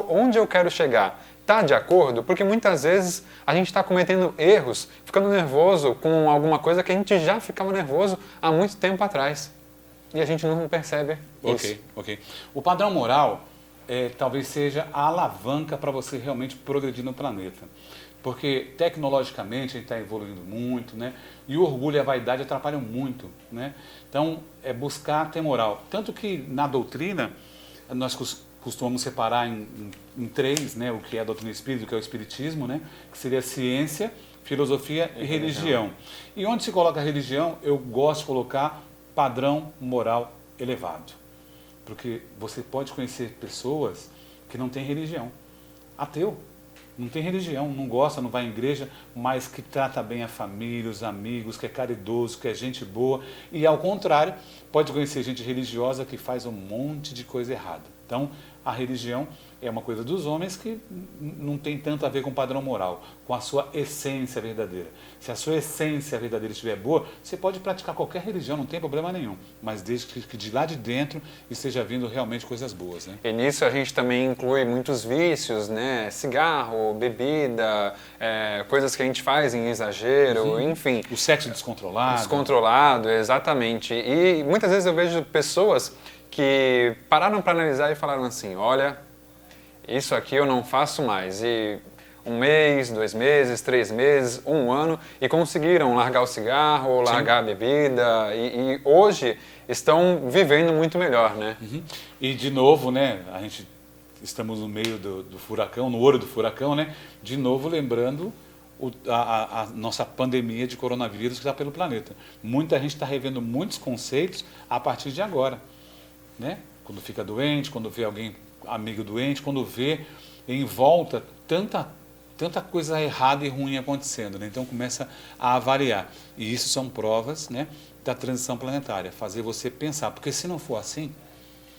onde eu quero chegar. Tá de acordo? Porque muitas vezes a gente está cometendo erros, ficando nervoso com alguma coisa que a gente já ficava nervoso há muito tempo atrás. E a gente não percebe isso. Ok. O padrão moral talvez seja a alavanca para você realmente progredir no planeta. Porque tecnologicamente a gente está evoluindo muito, né? E o orgulho e a vaidade atrapalham muito, né? Então, é buscar ter moral. Tanto que na doutrina, nós costumamos separar em três, né? O que é a doutrina espírita, o que é o espiritismo, né? Que seria ciência, filosofia e religião. E onde se coloca a religião, eu gosto de colocar padrão moral elevado. Porque você pode conhecer pessoas que não têm religião. Ateu. Não tem religião, não gosta, não vai à igreja, mas que trata bem a família, os amigos, que é caridoso, que é gente boa. E ao contrário, pode conhecer gente religiosa que faz um monte de coisa errada. Então, a religião é uma coisa dos homens que não tem tanto a ver com o padrão moral, com a sua essência verdadeira. Se a sua essência verdadeira estiver boa, você pode praticar qualquer religião, não tem problema nenhum. Mas desde que de lá de dentro esteja vindo realmente coisas boas, né? E nisso a gente também inclui muitos vícios, né? Cigarro, bebida, coisas que a gente faz em exagero, enfim. O sexo descontrolado. Descontrolado, exatamente. E muitas vezes eu vejo pessoas que pararam para analisar e falaram assim, olha, isso aqui eu não faço mais. E 1 mês, 2 meses, 3 meses, 1 ano, e conseguiram largar o cigarro, largar a bebida, e hoje estão vivendo muito melhor, né? E de novo, né, estamos no meio do furacão, no olho do furacão, né? De novo lembrando a nossa pandemia de coronavírus que está pelo planeta. Muita gente está revendo muitos conceitos a partir de agora, né? Quando fica doente, quando vê alguém amigo doente, quando vê em volta tanta coisa errada e ruim acontecendo, né? Então começa a avaliar. E isso são provas, né, da transição planetária, fazer você pensar, porque se não for assim,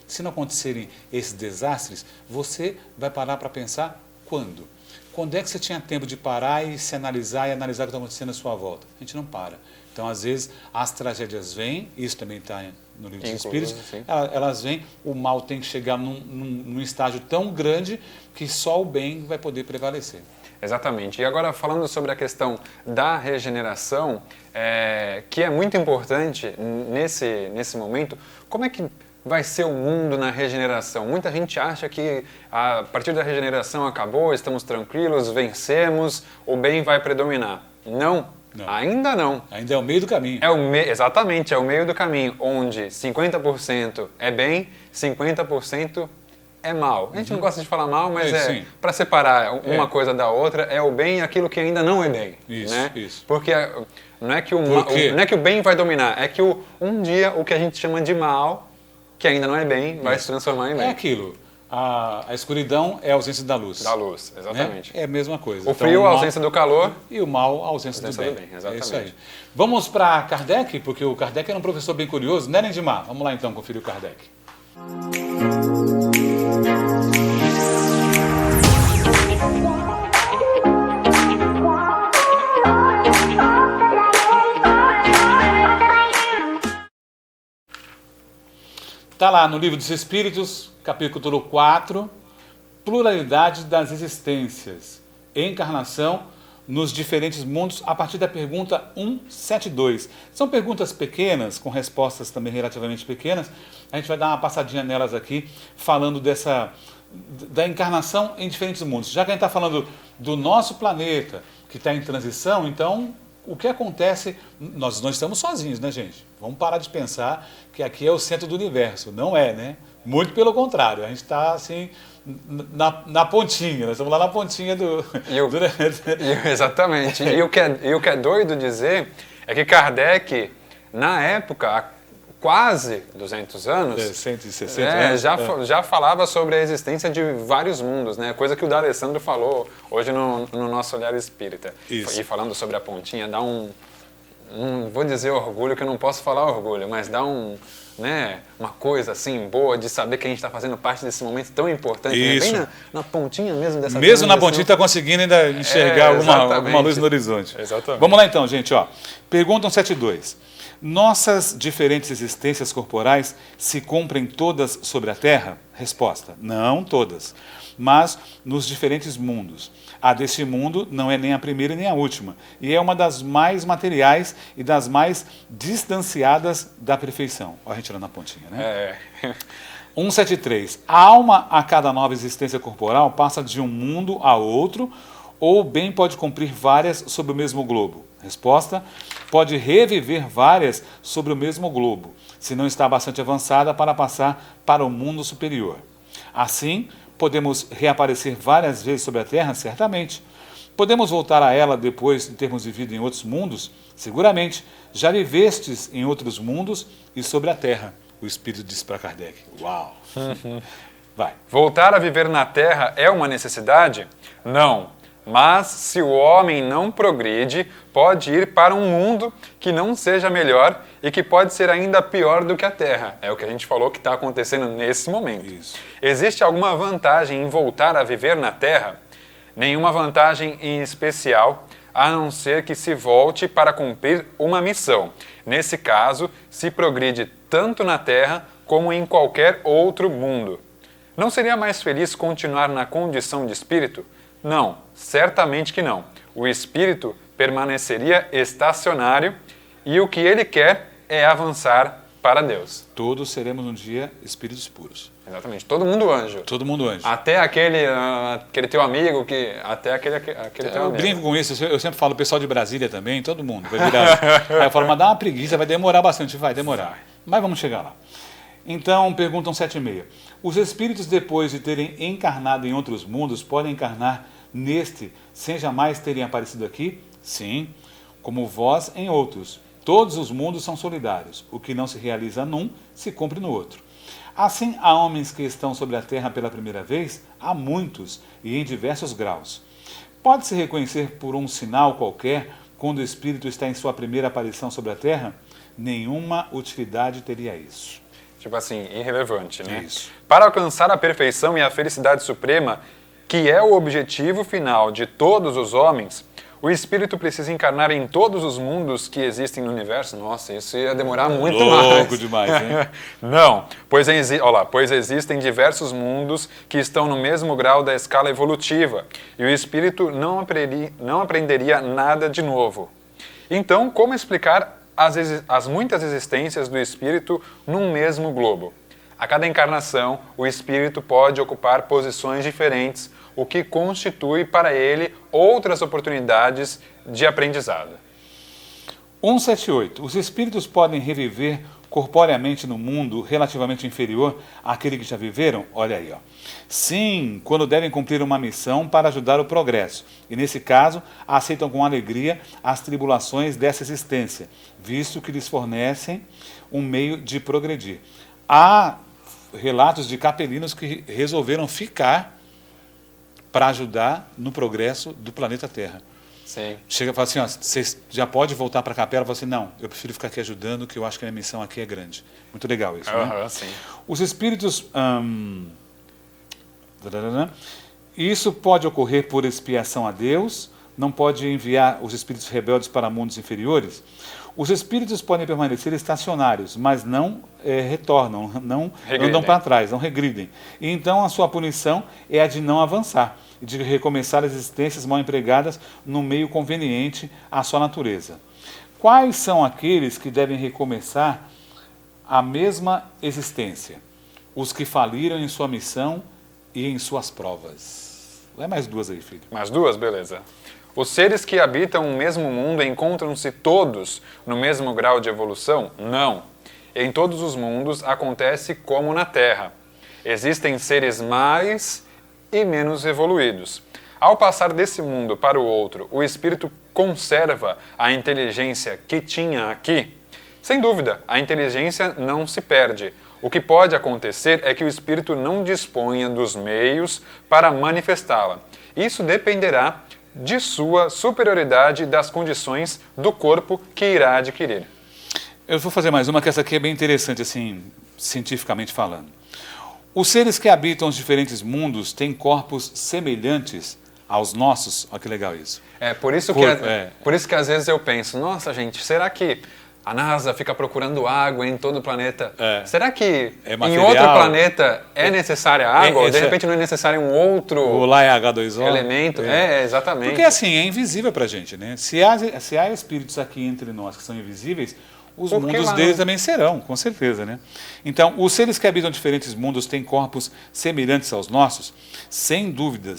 se não acontecerem esses desastres, você vai parar para pensar quando? Quando é que você tinha tempo de parar e se analisar e analisar o que está acontecendo à sua volta? A gente não para. Então, às vezes, as tragédias vêm, isso também está no livro dos Espíritos, elas vêm, o mal tem que chegar num estágio tão grande que só o bem vai poder prevalecer. Exatamente. E agora, falando sobre a questão da regeneração, que é muito importante nesse momento, como é que vai ser o mundo na regeneração? Muita gente acha que a partir da regeneração acabou, estamos tranquilos, vencemos, o bem vai predominar. Não. Ainda não. Ainda é o meio do caminho. Exatamente, é o meio do caminho, onde 50% é bem, 50% é mal. A gente não gosta de falar mal, mas para separar uma coisa da outra, é o bem e aquilo que ainda não é bem. Isso. Porque não é que o bem vai dominar, é que um dia o que a gente chama de mal, que ainda não é bem, vai se transformar em bem. É aquilo. A escuridão é a ausência da luz. Da luz, exatamente. Né? É a mesma coisa. O frio, a ausência do calor. E o mal, a ausência do bem. Exatamente. É isso aí. Vamos para Kardec, porque o Kardec era um professor bem curioso, né, Lindimar? Vamos lá então conferir o Kardec. Está lá no Livro dos Espíritos, capítulo 4, Pluralidade das Existências, Encarnação nos diferentes mundos, a partir da pergunta 172. São perguntas pequenas, com respostas também relativamente pequenas. A gente vai dar uma passadinha nelas aqui, falando da encarnação em diferentes mundos. Já que a gente está falando do nosso planeta, que está em transição, então o que acontece, nós não estamos sozinhos, né, gente? Vamos parar de pensar que aqui é o centro do universo. Não é, né? Muito pelo contrário, a gente está assim na pontinha, nós estamos lá na pontinha do... Exatamente. E o que é doido dizer é que Kardec, na época, há quase 200 anos, 160 anos, já falava sobre a existência de vários mundos, né? Coisa que o D'Alessandro falou hoje no nosso Olhar Espírita. Isso. E falando sobre a pontinha, dá não vou dizer orgulho, que eu não posso falar orgulho, mas dá uma coisa assim boa de saber que a gente está fazendo parte desse momento tão importante, né? Bem na pontinha mesmo dessa Mesmo na pontinha está conseguindo ainda enxergar alguma luz no horizonte. Exatamente. Vamos lá então, gente. Pergunta 172. Nossas diferentes existências corporais se cumprem todas sobre a Terra? Resposta: não todas, mas nos diferentes mundos. A deste mundo não é nem a primeira nem a última, e é uma das mais materiais e das mais distanciadas da perfeição. Olha a gente lá na pontinha, né? 173. A alma a cada nova existência corporal passa de um mundo a outro, ou bem pode cumprir várias sobre o mesmo globo? Resposta: pode reviver várias sobre o mesmo globo, se não está bastante avançada para passar para o mundo superior. Assim, podemos reaparecer várias vezes sobre a Terra? Certamente. Podemos voltar a ela depois de termos vivido em outros mundos? Seguramente. Já vivestes em outros mundos e sobre a Terra. O Espírito disse para Kardec. Uau! Vai. Voltar a viver na Terra é uma necessidade? Não. Mas, se o homem não progride, pode ir para um mundo que não seja melhor e que pode ser ainda pior do que a Terra. É o que a gente falou que está acontecendo nesse momento. Isso. Existe alguma vantagem em voltar a viver na Terra? Nenhuma vantagem em especial, a não ser que se volte para cumprir uma missão. Nesse caso, se progride tanto na Terra como em qualquer outro mundo. Não seria mais feliz continuar na condição de espírito? Não, certamente que não. O espírito permaneceria estacionário e o que ele quer é avançar para Deus. Todos seremos um dia espíritos puros. Exatamente, todo mundo anjo. Todo mundo anjo. Até aquele teu amigo até aquele teu Eu amigo. brinco com isso, eu sempre falo, o pessoal de Brasília também, todo mundo vai virar. Aí eu falo, mas dá uma preguiça, vai demorar bastante, vai demorar. Mas vamos chegar lá. Então, perguntam 7,5. Os espíritos, depois de terem encarnado em outros mundos, podem encarnar neste sem jamais terem aparecido aqui? Sim, como vós em outros. Todos os mundos são solidários. O que não se realiza num, se cumpre no outro. Assim, há homens que estão sobre a Terra pela primeira vez, há muitos e em diversos graus. Pode-se reconhecer por um sinal qualquer quando o espírito está em sua primeira aparição sobre a Terra? Nenhuma utilidade teria isso. Tipo assim, irrelevante, né? Isso. Para alcançar a perfeição e a felicidade suprema, que é o objetivo final de todos os homens, o espírito precisa encarnar em todos os mundos que existem no universo. Nossa, isso ia demorar muito mais. Louco demais, hein? Não, pois existem diversos mundos que estão no mesmo grau da escala evolutiva e o espírito não aprenderia nada de novo. Então, como explicar as muitas existências do espírito num mesmo globo? A cada encarnação, o espírito pode ocupar posições diferentes, o que constitui para ele outras oportunidades de aprendizado. 178. Os espíritos podem reviver corporeamente no mundo relativamente inferior àquele que já viveram? Olha aí, ó. Sim, quando devem cumprir uma missão para ajudar o progresso. E nesse caso, aceitam com alegria as tribulações dessa existência, visto que lhes fornecem um meio de progredir. Há relatos de capelinos que resolveram ficar para ajudar no progresso do planeta Terra. Sim. Chega e fala assim, ó, vocês já pode voltar para a capela? Fala assim, não, eu prefiro ficar aqui ajudando, que eu acho que a minha missão aqui é grande. Muito legal isso, né? Sim. Os espíritos... Isso pode ocorrer por expiação a Deus, não pode enviar os espíritos rebeldes para mundos inferiores. Os espíritos podem permanecer estacionários, mas não retornam, não andam para trás, não regridem. E então a sua punição é a de não avançar, e de recomeçar as existências mal empregadas no meio conveniente à sua natureza. Quais são aqueles que devem recomeçar a mesma existência? Os que faliram em sua missão e em suas provas. Lê mais duas aí, filho. Mais duas? Beleza. Os seres que habitam o mesmo mundo encontram-se todos no mesmo grau de evolução? Não. Em todos os mundos acontece como na Terra. Existem seres mais e menos evoluídos. Ao passar desse mundo para o outro, o espírito conserva a inteligência que tinha aqui? Sem dúvida, a inteligência não se perde. O que pode acontecer é que o espírito não disponha dos meios para manifestá-la. Isso dependerá de sua superioridade e das condições do corpo que irá adquirir. Eu vou fazer mais uma, que essa aqui é bem interessante, assim, cientificamente falando. Os seres que habitam os diferentes mundos têm corpos semelhantes aos nossos? Olha que legal isso. Por isso que às vezes eu penso, nossa gente, será que a NASA fica procurando água em todo o planeta? Será que em outro planeta é necessária água? Ou de repente não é necessário um outro lá é H2O? Elemento? Exatamente. Porque assim, é invisível pra gente, né? Se há espíritos aqui entre nós que são invisíveis, os mundos deles também serão, com certeza, né? Então, os seres que habitam diferentes mundos têm corpos semelhantes aos nossos? Sem dúvida,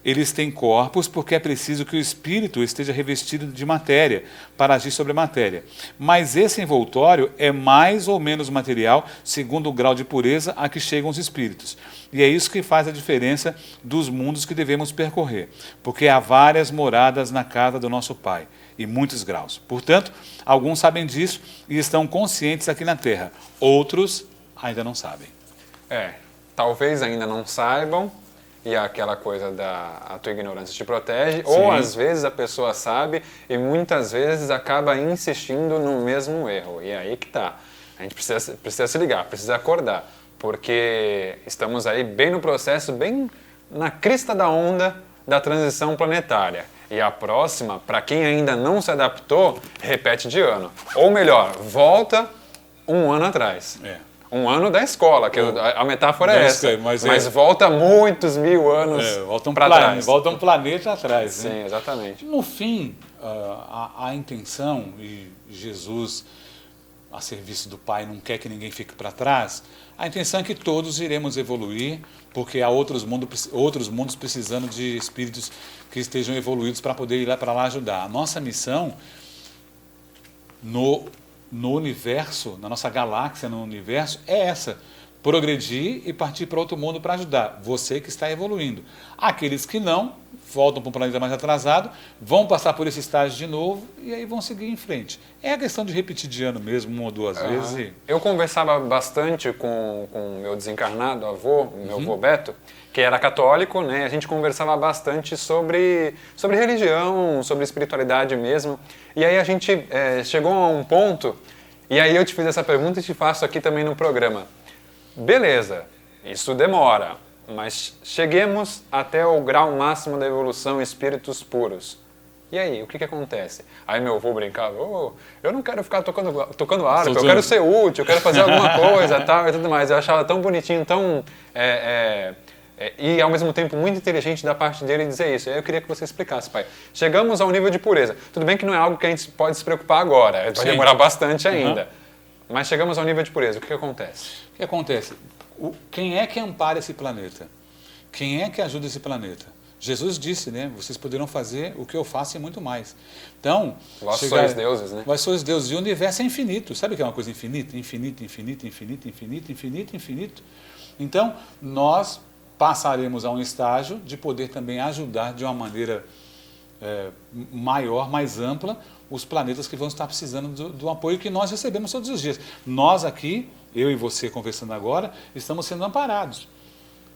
eles têm corpos porque é preciso que o espírito esteja revestido de matéria para agir sobre a matéria. Mas esse envoltório é mais ou menos material segundo o grau de pureza a que chegam os espíritos. E é isso que faz a diferença dos mundos que devemos percorrer, porque há várias moradas na casa do nosso Pai, e muitos graus. Portanto, alguns sabem disso e estão conscientes aqui na Terra. Outros ainda não sabem. Talvez ainda não saibam, e aquela coisa a tua ignorância te protege, ou às vezes a pessoa sabe e muitas vezes acaba insistindo no mesmo erro. E é aí que tá. A gente precisa se ligar, precisa acordar, porque estamos aí bem no processo, bem na crista da onda da transição planetária. E a próxima, para quem ainda não se adaptou, repete de ano. Ou melhor, volta um ano atrás. Um ano da escola, que a metáfora é essa. Mas volta muitos mil anos para trás. Volta um planeta atrás. Sim, né? Exatamente. No fim, a intenção, e Jesus a serviço do Pai, não quer que ninguém fique para trás, a intenção é que todos iremos evoluir, porque há outros mundos precisando de espíritos que estejam evoluídos para poder ir lá para lá ajudar. A nossa missão no universo, na nossa galáxia, no universo, é essa: progredir e partir para outro mundo para ajudar você que está evoluindo. Aqueles que não, voltam para um planeta mais atrasado, vão passar por esse estágio de novo e aí vão seguir em frente. É a questão de repetir de ano mesmo, 1 ou 2 vezes. Eu conversava bastante com o meu desencarnado avô, meu avô Beto, que era católico, né? A gente conversava bastante sobre religião, sobre espiritualidade mesmo. E aí a gente chegou a um ponto, e aí eu te fiz essa pergunta e te faço aqui também no programa. Beleza, isso demora, mas cheguemos até o grau máximo da evolução espíritos puros. E aí, o que acontece? Aí meu avô brincava, eu não quero ficar tocando harpa, eu quero ser útil, eu quero fazer alguma coisa tal, e tudo mais. Eu achava tão bonitinho, tão... e ao mesmo tempo muito inteligente da parte dele dizer isso. E aí eu queria que você explicasse, pai. Chegamos ao nível de pureza. Tudo bem que não é algo que a gente pode se preocupar agora, vai demorar bastante ainda. Mas chegamos ao nível de pureza, o que acontece? O que acontece? Quem é que ampara esse planeta? Quem é que ajuda esse planeta? Jesus disse, né? Vocês poderão fazer o que eu faço e muito mais. Então... Vós sois deuses, né? Vós sois deuses. E o universo é infinito. Sabe o que é uma coisa infinita? Infinito, infinito, infinito, infinito, infinito, infinito. Então, nós passaremos a um estágio de poder também ajudar de uma maneira maior, mais ampla, os planetas que vão estar precisando do apoio que nós recebemos todos os dias. Nós aqui, eu e você conversando agora, estamos sendo amparados.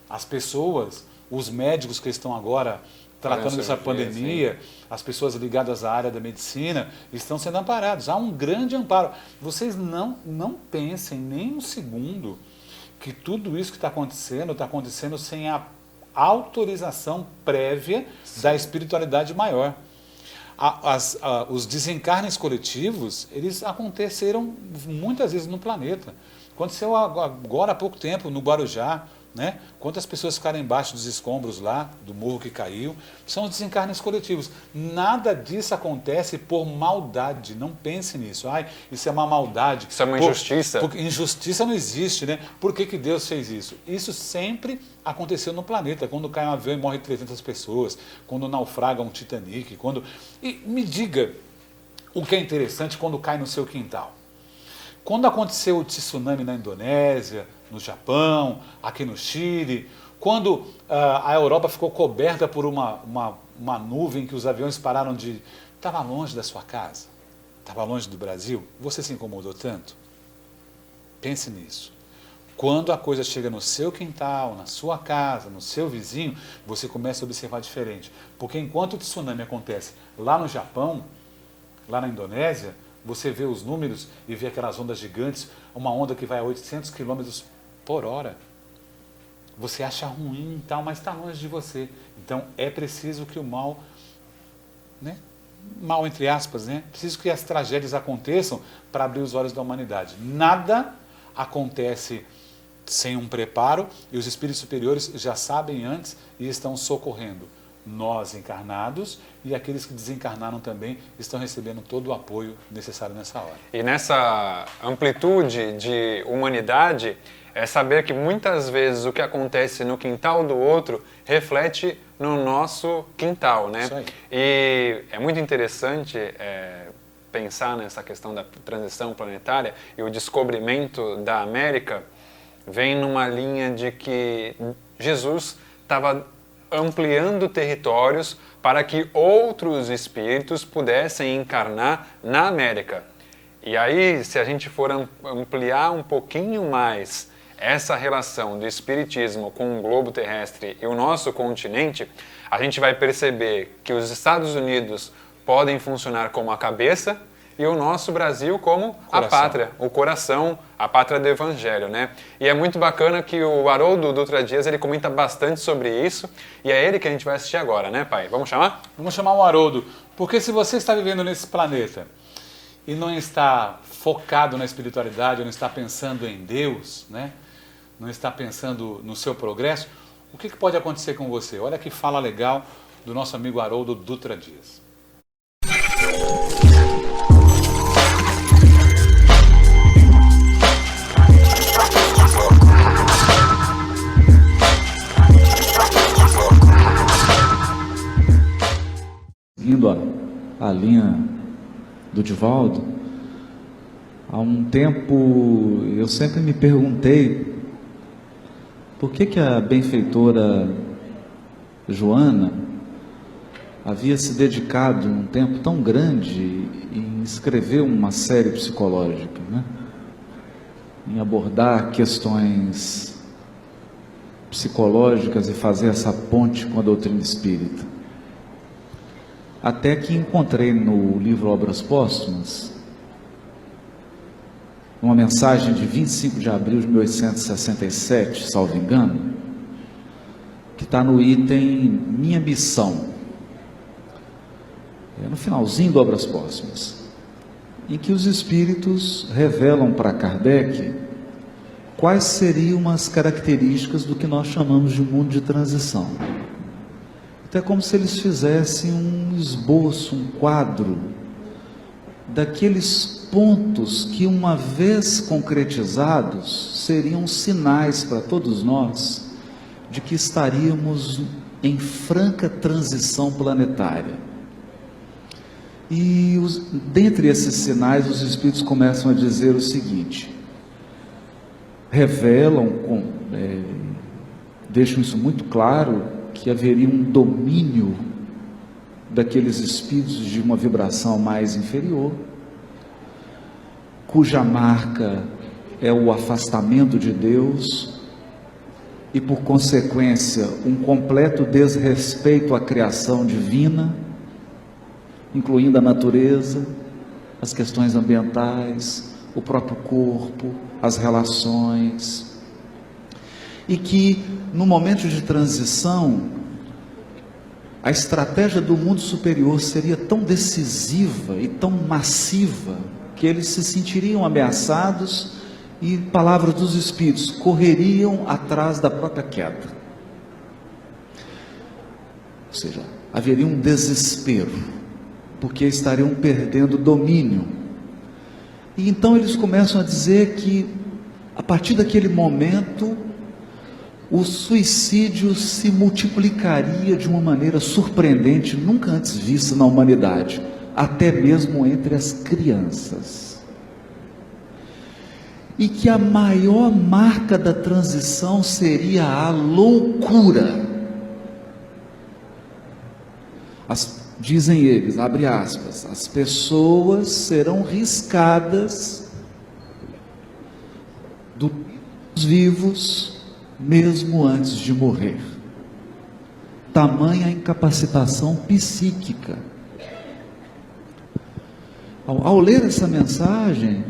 As pessoas, os médicos que estão agora tratando dessa pandemia, as pessoas ligadas à área da medicina, estão sendo amparados. Há um grande amparo. Vocês não pensem nem um segundo que tudo isso que está acontecendo sem a autorização prévia da espiritualidade maior. Os desencarnes coletivos, eles aconteceram muitas vezes no planeta. Aconteceu agora há pouco tempo no Guarujá, né? Quantas pessoas ficaram embaixo dos escombros lá, do morro que caiu, são os desencarnes coletivos. Nada disso acontece por maldade, não pense nisso. Isso é uma maldade. Isso é uma injustiça. Injustiça não existe, né? Por que Deus fez isso? Isso sempre aconteceu no planeta, quando cai um avião e morre 300 pessoas, quando naufraga um Titanic, E me diga o que é interessante quando cai no seu quintal. Quando aconteceu o tsunami na Indonésia, no Japão, aqui no Chile, quando a Europa ficou coberta por uma nuvem que os aviões pararam de... Estava longe da sua casa, estava longe do Brasil, você se incomodou tanto? Pense nisso. Quando a coisa chega no seu quintal, na sua casa, no seu vizinho, você começa a observar diferente. Porque enquanto o tsunami acontece lá no Japão, lá na Indonésia, você vê os números e vê aquelas ondas gigantes, uma onda que vai a 800 km por hora. Você acha ruim e tal, mas está longe de você. Então é preciso que o mal, né? Mal entre aspas, né? Preciso que as tragédias aconteçam para abrir os olhos da humanidade. Nada acontece sem um preparo e os espíritos superiores já sabem antes e estão socorrendo. Nós encarnados e aqueles que desencarnaram também estão recebendo todo o apoio necessário nessa hora. E nessa amplitude de humanidade, é saber que muitas vezes o que acontece no quintal do outro reflete no nosso quintal, né? Isso aí. E é muito interessante pensar nessa questão da transição planetária e o descobrimento da América vem numa linha de que Jesus estava ampliando territórios para que outros espíritos pudessem encarnar na América. E aí, se a gente for ampliar um pouquinho mais essa relação do espiritismo com o globo terrestre e o nosso continente, a gente vai perceber que os Estados Unidos podem funcionar como a cabeça e o nosso Brasil como a pátria, o coração, a pátria do Evangelho, né? E é muito bacana que o Haroldo Dutra Dias, ele comenta bastante sobre isso, e é ele que a gente vai assistir agora, né, pai? Vamos chamar? Vamos chamar o Haroldo, porque se você está vivendo nesse planeta e não está focado na espiritualidade, não está pensando em Deus, né? Não está pensando no seu progresso, o que pode acontecer com você? Olha que fala legal do nosso amigo Haroldo Dutra Dias. seguindo a linha do Divaldo, há um tempo eu sempre me perguntei por que a benfeitora Joana havia se dedicado um tempo tão grande em escrever uma série psicológica, né? Em abordar questões psicológicas e fazer essa ponte com a doutrina espírita. Até que encontrei no livro Obras Póstumas uma mensagem de 25 de abril de 1867, salvo engano, que está no item Minha Missão, no finalzinho do Obras Póstumas, em que os espíritos revelam para Kardec quais seriam as características do que nós chamamos de mundo de transição. Então é como se eles fizessem um esboço, um quadro daqueles pontos que, uma vez concretizados, seriam sinais para todos nós de que estaríamos em franca transição planetária. E dentre esses sinais, os espíritos começam a dizer o seguinte: revelam, deixam isso muito claro, que haveria um domínio daqueles espíritos de uma vibração mais inferior, cuja marca é o afastamento de Deus e, por consequência, um completo desrespeito à criação divina, incluindo a natureza, as questões ambientais, o próprio corpo, as relações, e que no momento de transição a estratégia do mundo superior seria tão decisiva e tão massiva que eles se sentiriam ameaçados e, palavras dos espíritos, correriam atrás da própria queda. Ou seja, haveria um desespero, porque estariam perdendo domínio. E então eles começam a dizer que, a partir daquele momento, o suicídio se multiplicaria de uma maneira surpreendente, nunca antes vista na humanidade, até mesmo entre as crianças. E que a maior marca da transição seria a loucura. Dizem eles, abre aspas, as pessoas serão riscadas dos vivos mesmo antes de morrer. Tamanha a incapacitação psíquica. Ao ler essa mensagem,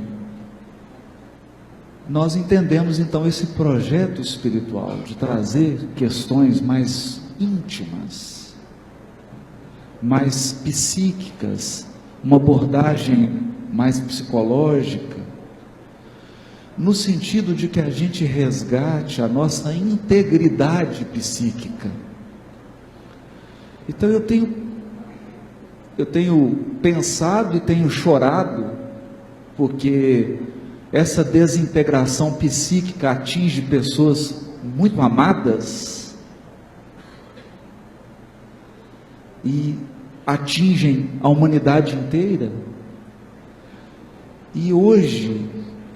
nós entendemos então esse projeto espiritual de trazer questões mais íntimas, mais psíquicas, uma abordagem mais psicológica, no sentido de que a gente resgate a nossa integridade psíquica. Então eu tenho pensado e tenho chorado, porque essa desintegração psíquica atinge pessoas muito amadas e atingem a humanidade inteira. E hoje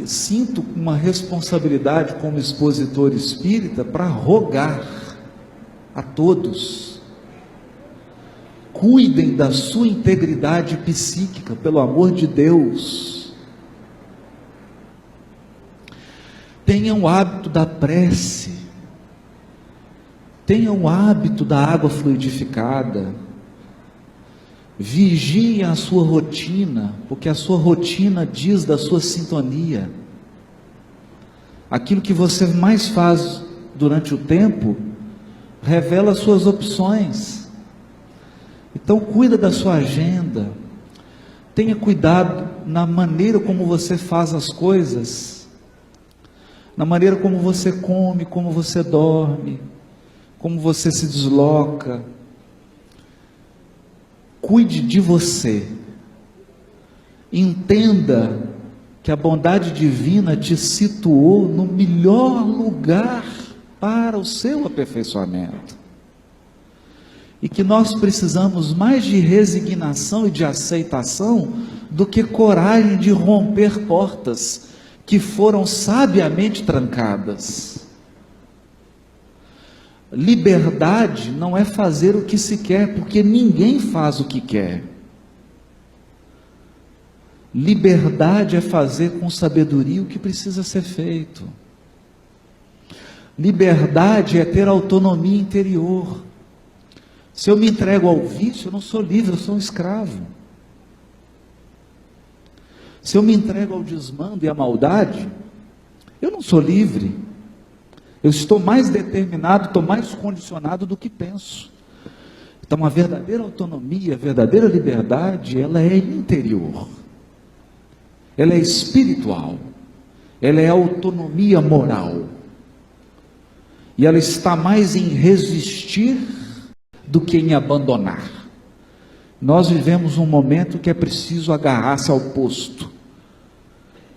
sinto uma responsabilidade como expositor espírita para rogar a todos: cuidem da sua integridade psíquica, pelo amor de Deus. Tenham o hábito da prece, tenham o hábito da água fluidificada, vigiem a sua rotina, porque a sua rotina diz da sua sintonia. Aquilo que você mais faz durante o tempo revela as suas opções. Então cuida da sua agenda, tenha cuidado na maneira como você faz as coisas, na maneira como você come, como você dorme, como você se desloca. Cuide de você, entenda que a bondade divina te situou no melhor lugar para o seu aperfeiçoamento. e que nós precisamos mais de resignação e de aceitação do que coragem de romper portas que foram sabiamente trancadas. Liberdade não é fazer o que se quer, porque ninguém faz o que quer. Liberdade é fazer com sabedoria o que precisa ser feito. Liberdade é ter autonomia interior. Se eu me entrego ao vício, eu não sou livre, eu sou um escravo. Se eu me entrego ao desmando e à maldade, eu não sou livre. Eu estou mais determinado, estou mais condicionado do que penso. Então a verdadeira autonomia, a verdadeira liberdade, ela é interior. Ela é espiritual. Ela é autonomia moral. E ela está mais em resistir do que em abandonar. Nós vivemos um momento que é preciso agarrar-se ao posto.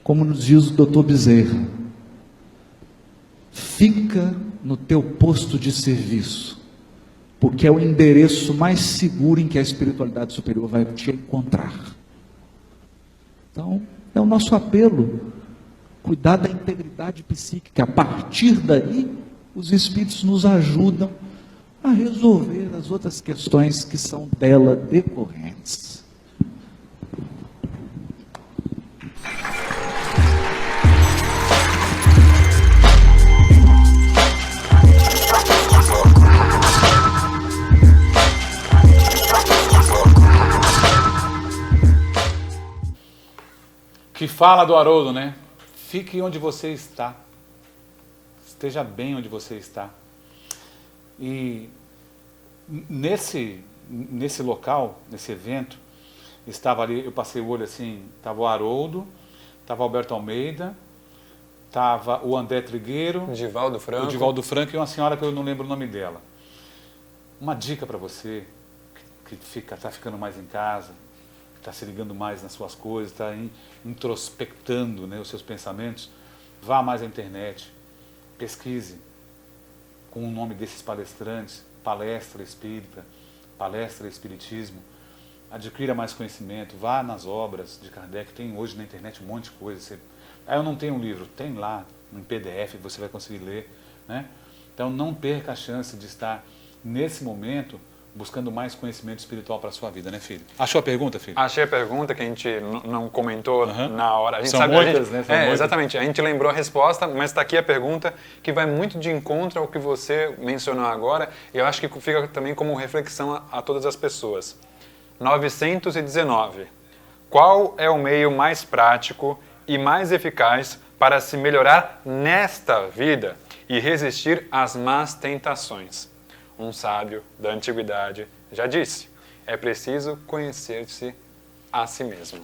Como nos diz o Dr. Bezerra. Fica no teu posto de serviço, porque é o endereço mais seguro em que a espiritualidade superior vai te encontrar. Então, é o nosso apelo, cuidar da integridade psíquica. A partir daí, os espíritos nos ajudam a resolver as outras questões que são dela decorrentes. Que fala do Haroldo, né? Fique onde você está. Esteja bem onde você está. E nesse local, nesse evento, estava ali, eu passei o olho assim, estava o Haroldo, estava o Alberto Almeida, estava o André Trigueiro, o Divaldo Franco e uma senhora que eu não lembro o nome dela. Uma dica para você que está ficando mais em casa, está se ligando mais nas suas coisas, está introspectando, né, os seus pensamentos, vá mais à internet, pesquise com o nome desses palestrantes, palestra espírita, palestra espiritismo, adquira mais conhecimento, vá nas obras de Kardec, tem hoje na internet um monte de coisa. Eu não tenho um livro, tem lá, um PDF, você vai conseguir ler, né? Então não perca a chance de estar nesse momento buscando mais conhecimento espiritual para a sua vida, né, filho? Achou a pergunta, filho? Achei a pergunta que a gente não comentou na hora. A gente São sabe, muitas, né? São muitas. Exatamente. A gente lembrou a resposta, mas está aqui a pergunta que vai muito de encontro ao que você mencionou agora e eu acho que fica também como reflexão a todas as pessoas. 919. Qual é o meio mais prático e mais eficaz para se melhorar nesta vida e resistir às más tentações? Um sábio da antiguidade já disse, é preciso conhecer-se a si mesmo.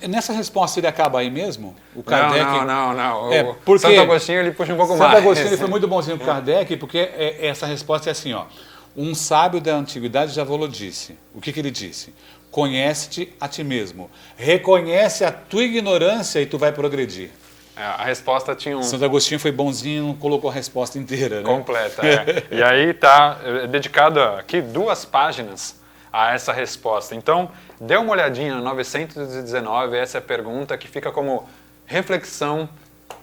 Nessa resposta ele acaba aí mesmo? O Kardec... Não. Porque Santo Agostinho ele puxa um pouco mais. Santo Agostinho ele foi muito bonzinho com o Kardec, porque essa resposta é assim, ó. Um sábio da antiguidade já vos disse. O que ele disse? Conhece-te a ti mesmo. Reconhece a tua ignorância e tu vai progredir. A resposta tinha um... Santo Agostinho foi bonzinho, não colocou a resposta inteira, né? Completa, E aí está dedicado aqui 2 páginas a essa resposta. Então, dê uma olhadinha no 919, essa é a pergunta que fica como reflexão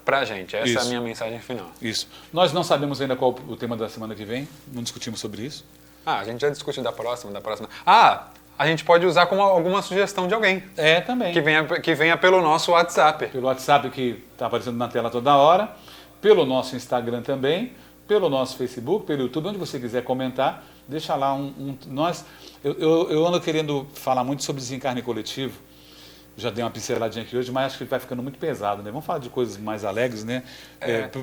para a gente. Essa é a minha mensagem final. Isso. Nós não sabemos ainda qual o tema da semana que vem, não discutimos sobre isso. A gente já discute da próxima. A gente pode usar como alguma sugestão de alguém. Também. Que venha pelo nosso WhatsApp. Pelo WhatsApp que está aparecendo na tela toda hora, pelo nosso Instagram também, pelo nosso Facebook, pelo YouTube, onde você quiser comentar, deixa lá eu ando querendo falar muito sobre desencarne coletivo, já dei uma pinceladinha aqui hoje, mas acho que vai ficando muito pesado, né? Vamos falar de coisas mais alegres, né?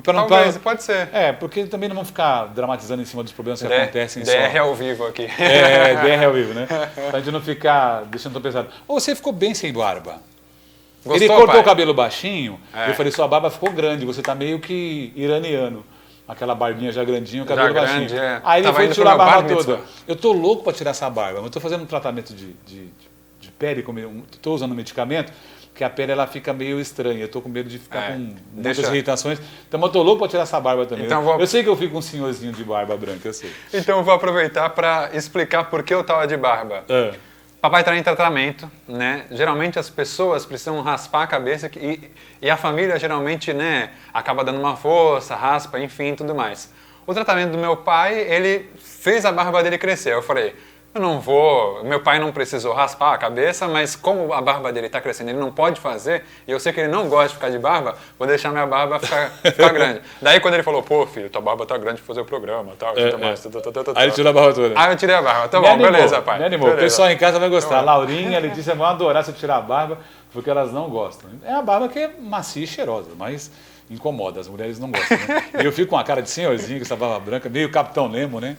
Talvez, pode ser. Porque também não vamos ficar dramatizando em cima dos problemas que acontecem DR ao vivo aqui. DR ao vivo, né? Pra gente não ficar deixando tão pesado. Você ficou bem sem barba. Gostou, ele cortou pai? O cabelo baixinho, eu falei, sua barba ficou grande, você tá meio que iraniano. Aquela barbinha já grandinha, o cabelo baixinho. Aí ele foi tirar a barba toda. Eu tô louco pra tirar essa barba, mas eu tô fazendo um tratamento de pele, estou usando um medicamento que a pele ela fica meio estranha. Eu tô com medo de ficar com muitas deixa- irritações. Então eu tô louco pra tirar essa barba também. Então Eu sei que eu fico um senhorzinho de barba branca, eu sei. Então eu vou aproveitar para explicar por que eu tava de barba. Papai está em tratamento, né? Geralmente as pessoas precisam raspar a cabeça e a família geralmente, né, acaba dando uma força, raspa, enfim, tudo mais. O tratamento do meu pai, ele fez a barba dele crescer. Eu falei, eu não vou, meu pai não precisou raspar a cabeça, mas como a barba dele está crescendo, ele não pode fazer, e eu sei que ele não gosta de ficar de barba, vou deixar minha barba ficar grande. Daí quando ele falou, pô filho, tua barba tá grande pra fazer o programa, tal, Aí ele tirou a barba toda. Aí eu tirei a barba, tá Me bom, animou, beleza, pai. Me animou. Beleza. O pessoal em casa vai gostar. A Laurinha, a Letícia vão adorar se eu tirar a barba, porque elas não gostam. É a barba que é macia e cheirosa, mas incomoda, as mulheres não gostam, né? E eu fico com a cara de senhorzinho, com essa barba branca, meio Capitão Nemo, né?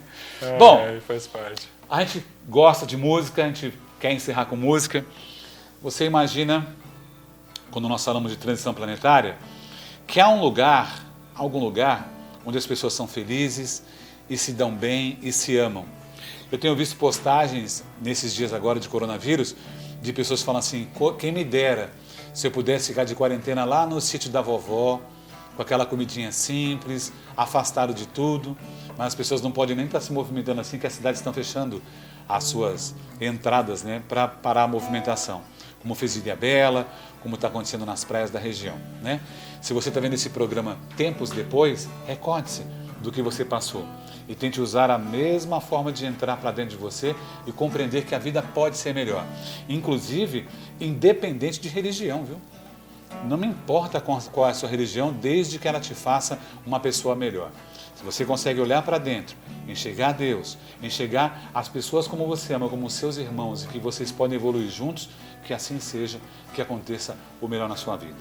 Bom, faz parte. a gente gosta de música, a gente quer encerrar com música. Você imagina, quando nós falamos de transição planetária, que há algum lugar onde as pessoas são felizes e se dão bem e se amam. Eu tenho visto postagens nesses dias agora de coronavírus, de pessoas falando assim, quem me dera se eu pudesse ficar de quarentena lá no sítio da vovó, com aquela comidinha simples, afastado de tudo, mas as pessoas não podem nem estar se movimentando assim, que as cidades estão fechando as suas entradas, né, para parar a movimentação, como fez Ilhabela, como está acontecendo nas praias da região, né? Se você está vendo esse programa tempos depois, recorde-se do que você passou e tente usar a mesma forma de entrar para dentro de você e compreender que a vida pode ser melhor, inclusive independente de religião, viu? Não me importa qual é a sua religião, desde que ela te faça uma pessoa melhor. Se você consegue olhar para dentro, enxergar Deus, enxergar as pessoas como você ama, como seus irmãos, e que vocês podem evoluir juntos, que assim seja, que aconteça o melhor na sua vida.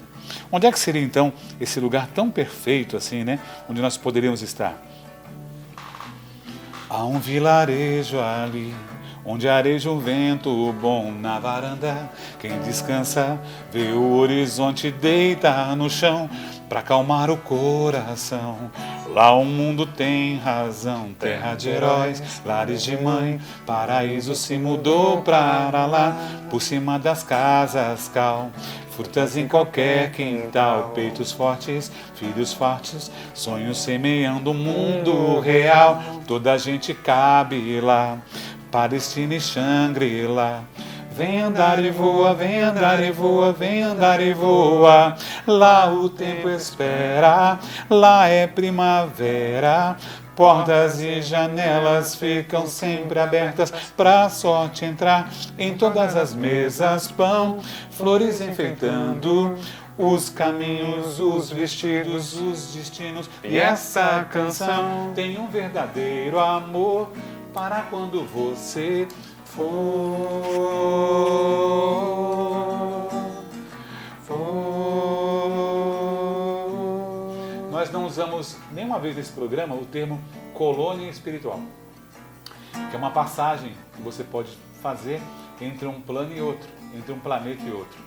Onde é que seria então esse lugar tão perfeito assim, né? Onde nós poderíamos estar? Há um vilarejo ali, onde areja o vento bom na varanda. Quem descansa vê o horizonte, deita no chão pra acalmar o coração. Lá o mundo tem razão, terra de heróis, lares de mãe, paraíso se mudou pra lá. Por cima das casas cal, frutas em qualquer quintal, peitos fortes, filhos fortes, sonhos semeando o mundo real. Toda a gente cabe lá, Palestina e Xangri-Lá. Vem andar e voa, vem andar e voa, vem andar e voa. Lá o tempo espera, lá é primavera. Portas e janelas ficam sempre abertas pra sorte entrar. Em todas as mesas pão, flores enfeitando os caminhos, os vestidos, os destinos. E essa canção tem um verdadeiro amor para quando você Nós não usamos nenhuma vez nesse programa o termo colônia espiritual, que é uma passagem que você pode fazer entre um plano e outro, entre um planeta e outro.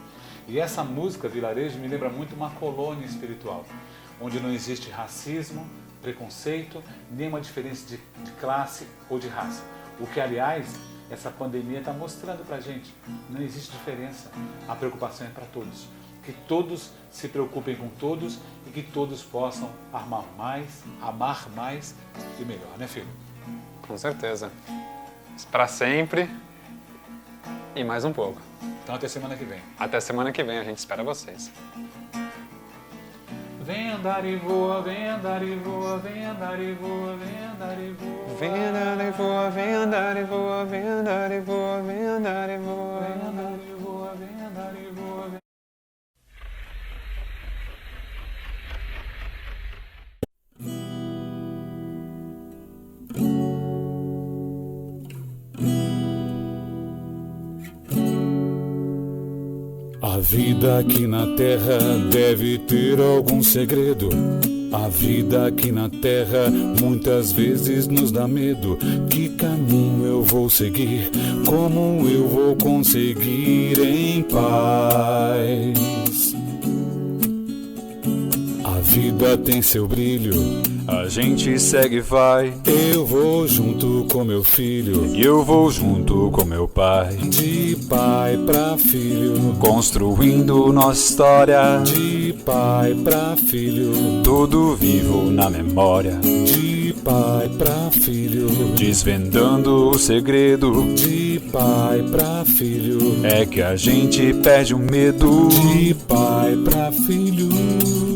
E essa música, Vilarejo, me lembra muito uma colônia espiritual, onde não existe racismo, preconceito, nenhuma diferença de classe ou de raça. O que, aliás, essa pandemia está mostrando para a gente. Não existe diferença. A preocupação é para todos. Que todos se preocupem com todos e que todos possam amar mais e melhor, né, filho? Com certeza. Para sempre e mais um pouco. Então até semana que vem. Até semana que vem, a gente espera vocês. Vem andar e voa, vem andar e voa, vem andar e voa, vem andar e voa. Vem andar e voa, vem andar e voa, vem andar e voa, vem andar e voa. Vem andar e voa, vem andar e voa. A vida aqui na Terra deve ter algum segredo. A vida aqui na Terra muitas vezes nos dá medo. Que caminho eu vou seguir? Como eu vou conseguir em paz? A vida tem seu brilho. A gente segue e vai. Eu vou junto com meu filho. E eu vou junto com meu pai. De pai pra filho. Construindo nossa história. De pai pra filho. Tudo vivo na memória. De pai pra filho. Desvendando o segredo. De pai pra filho. É que a gente perde o medo. De pai pra filho.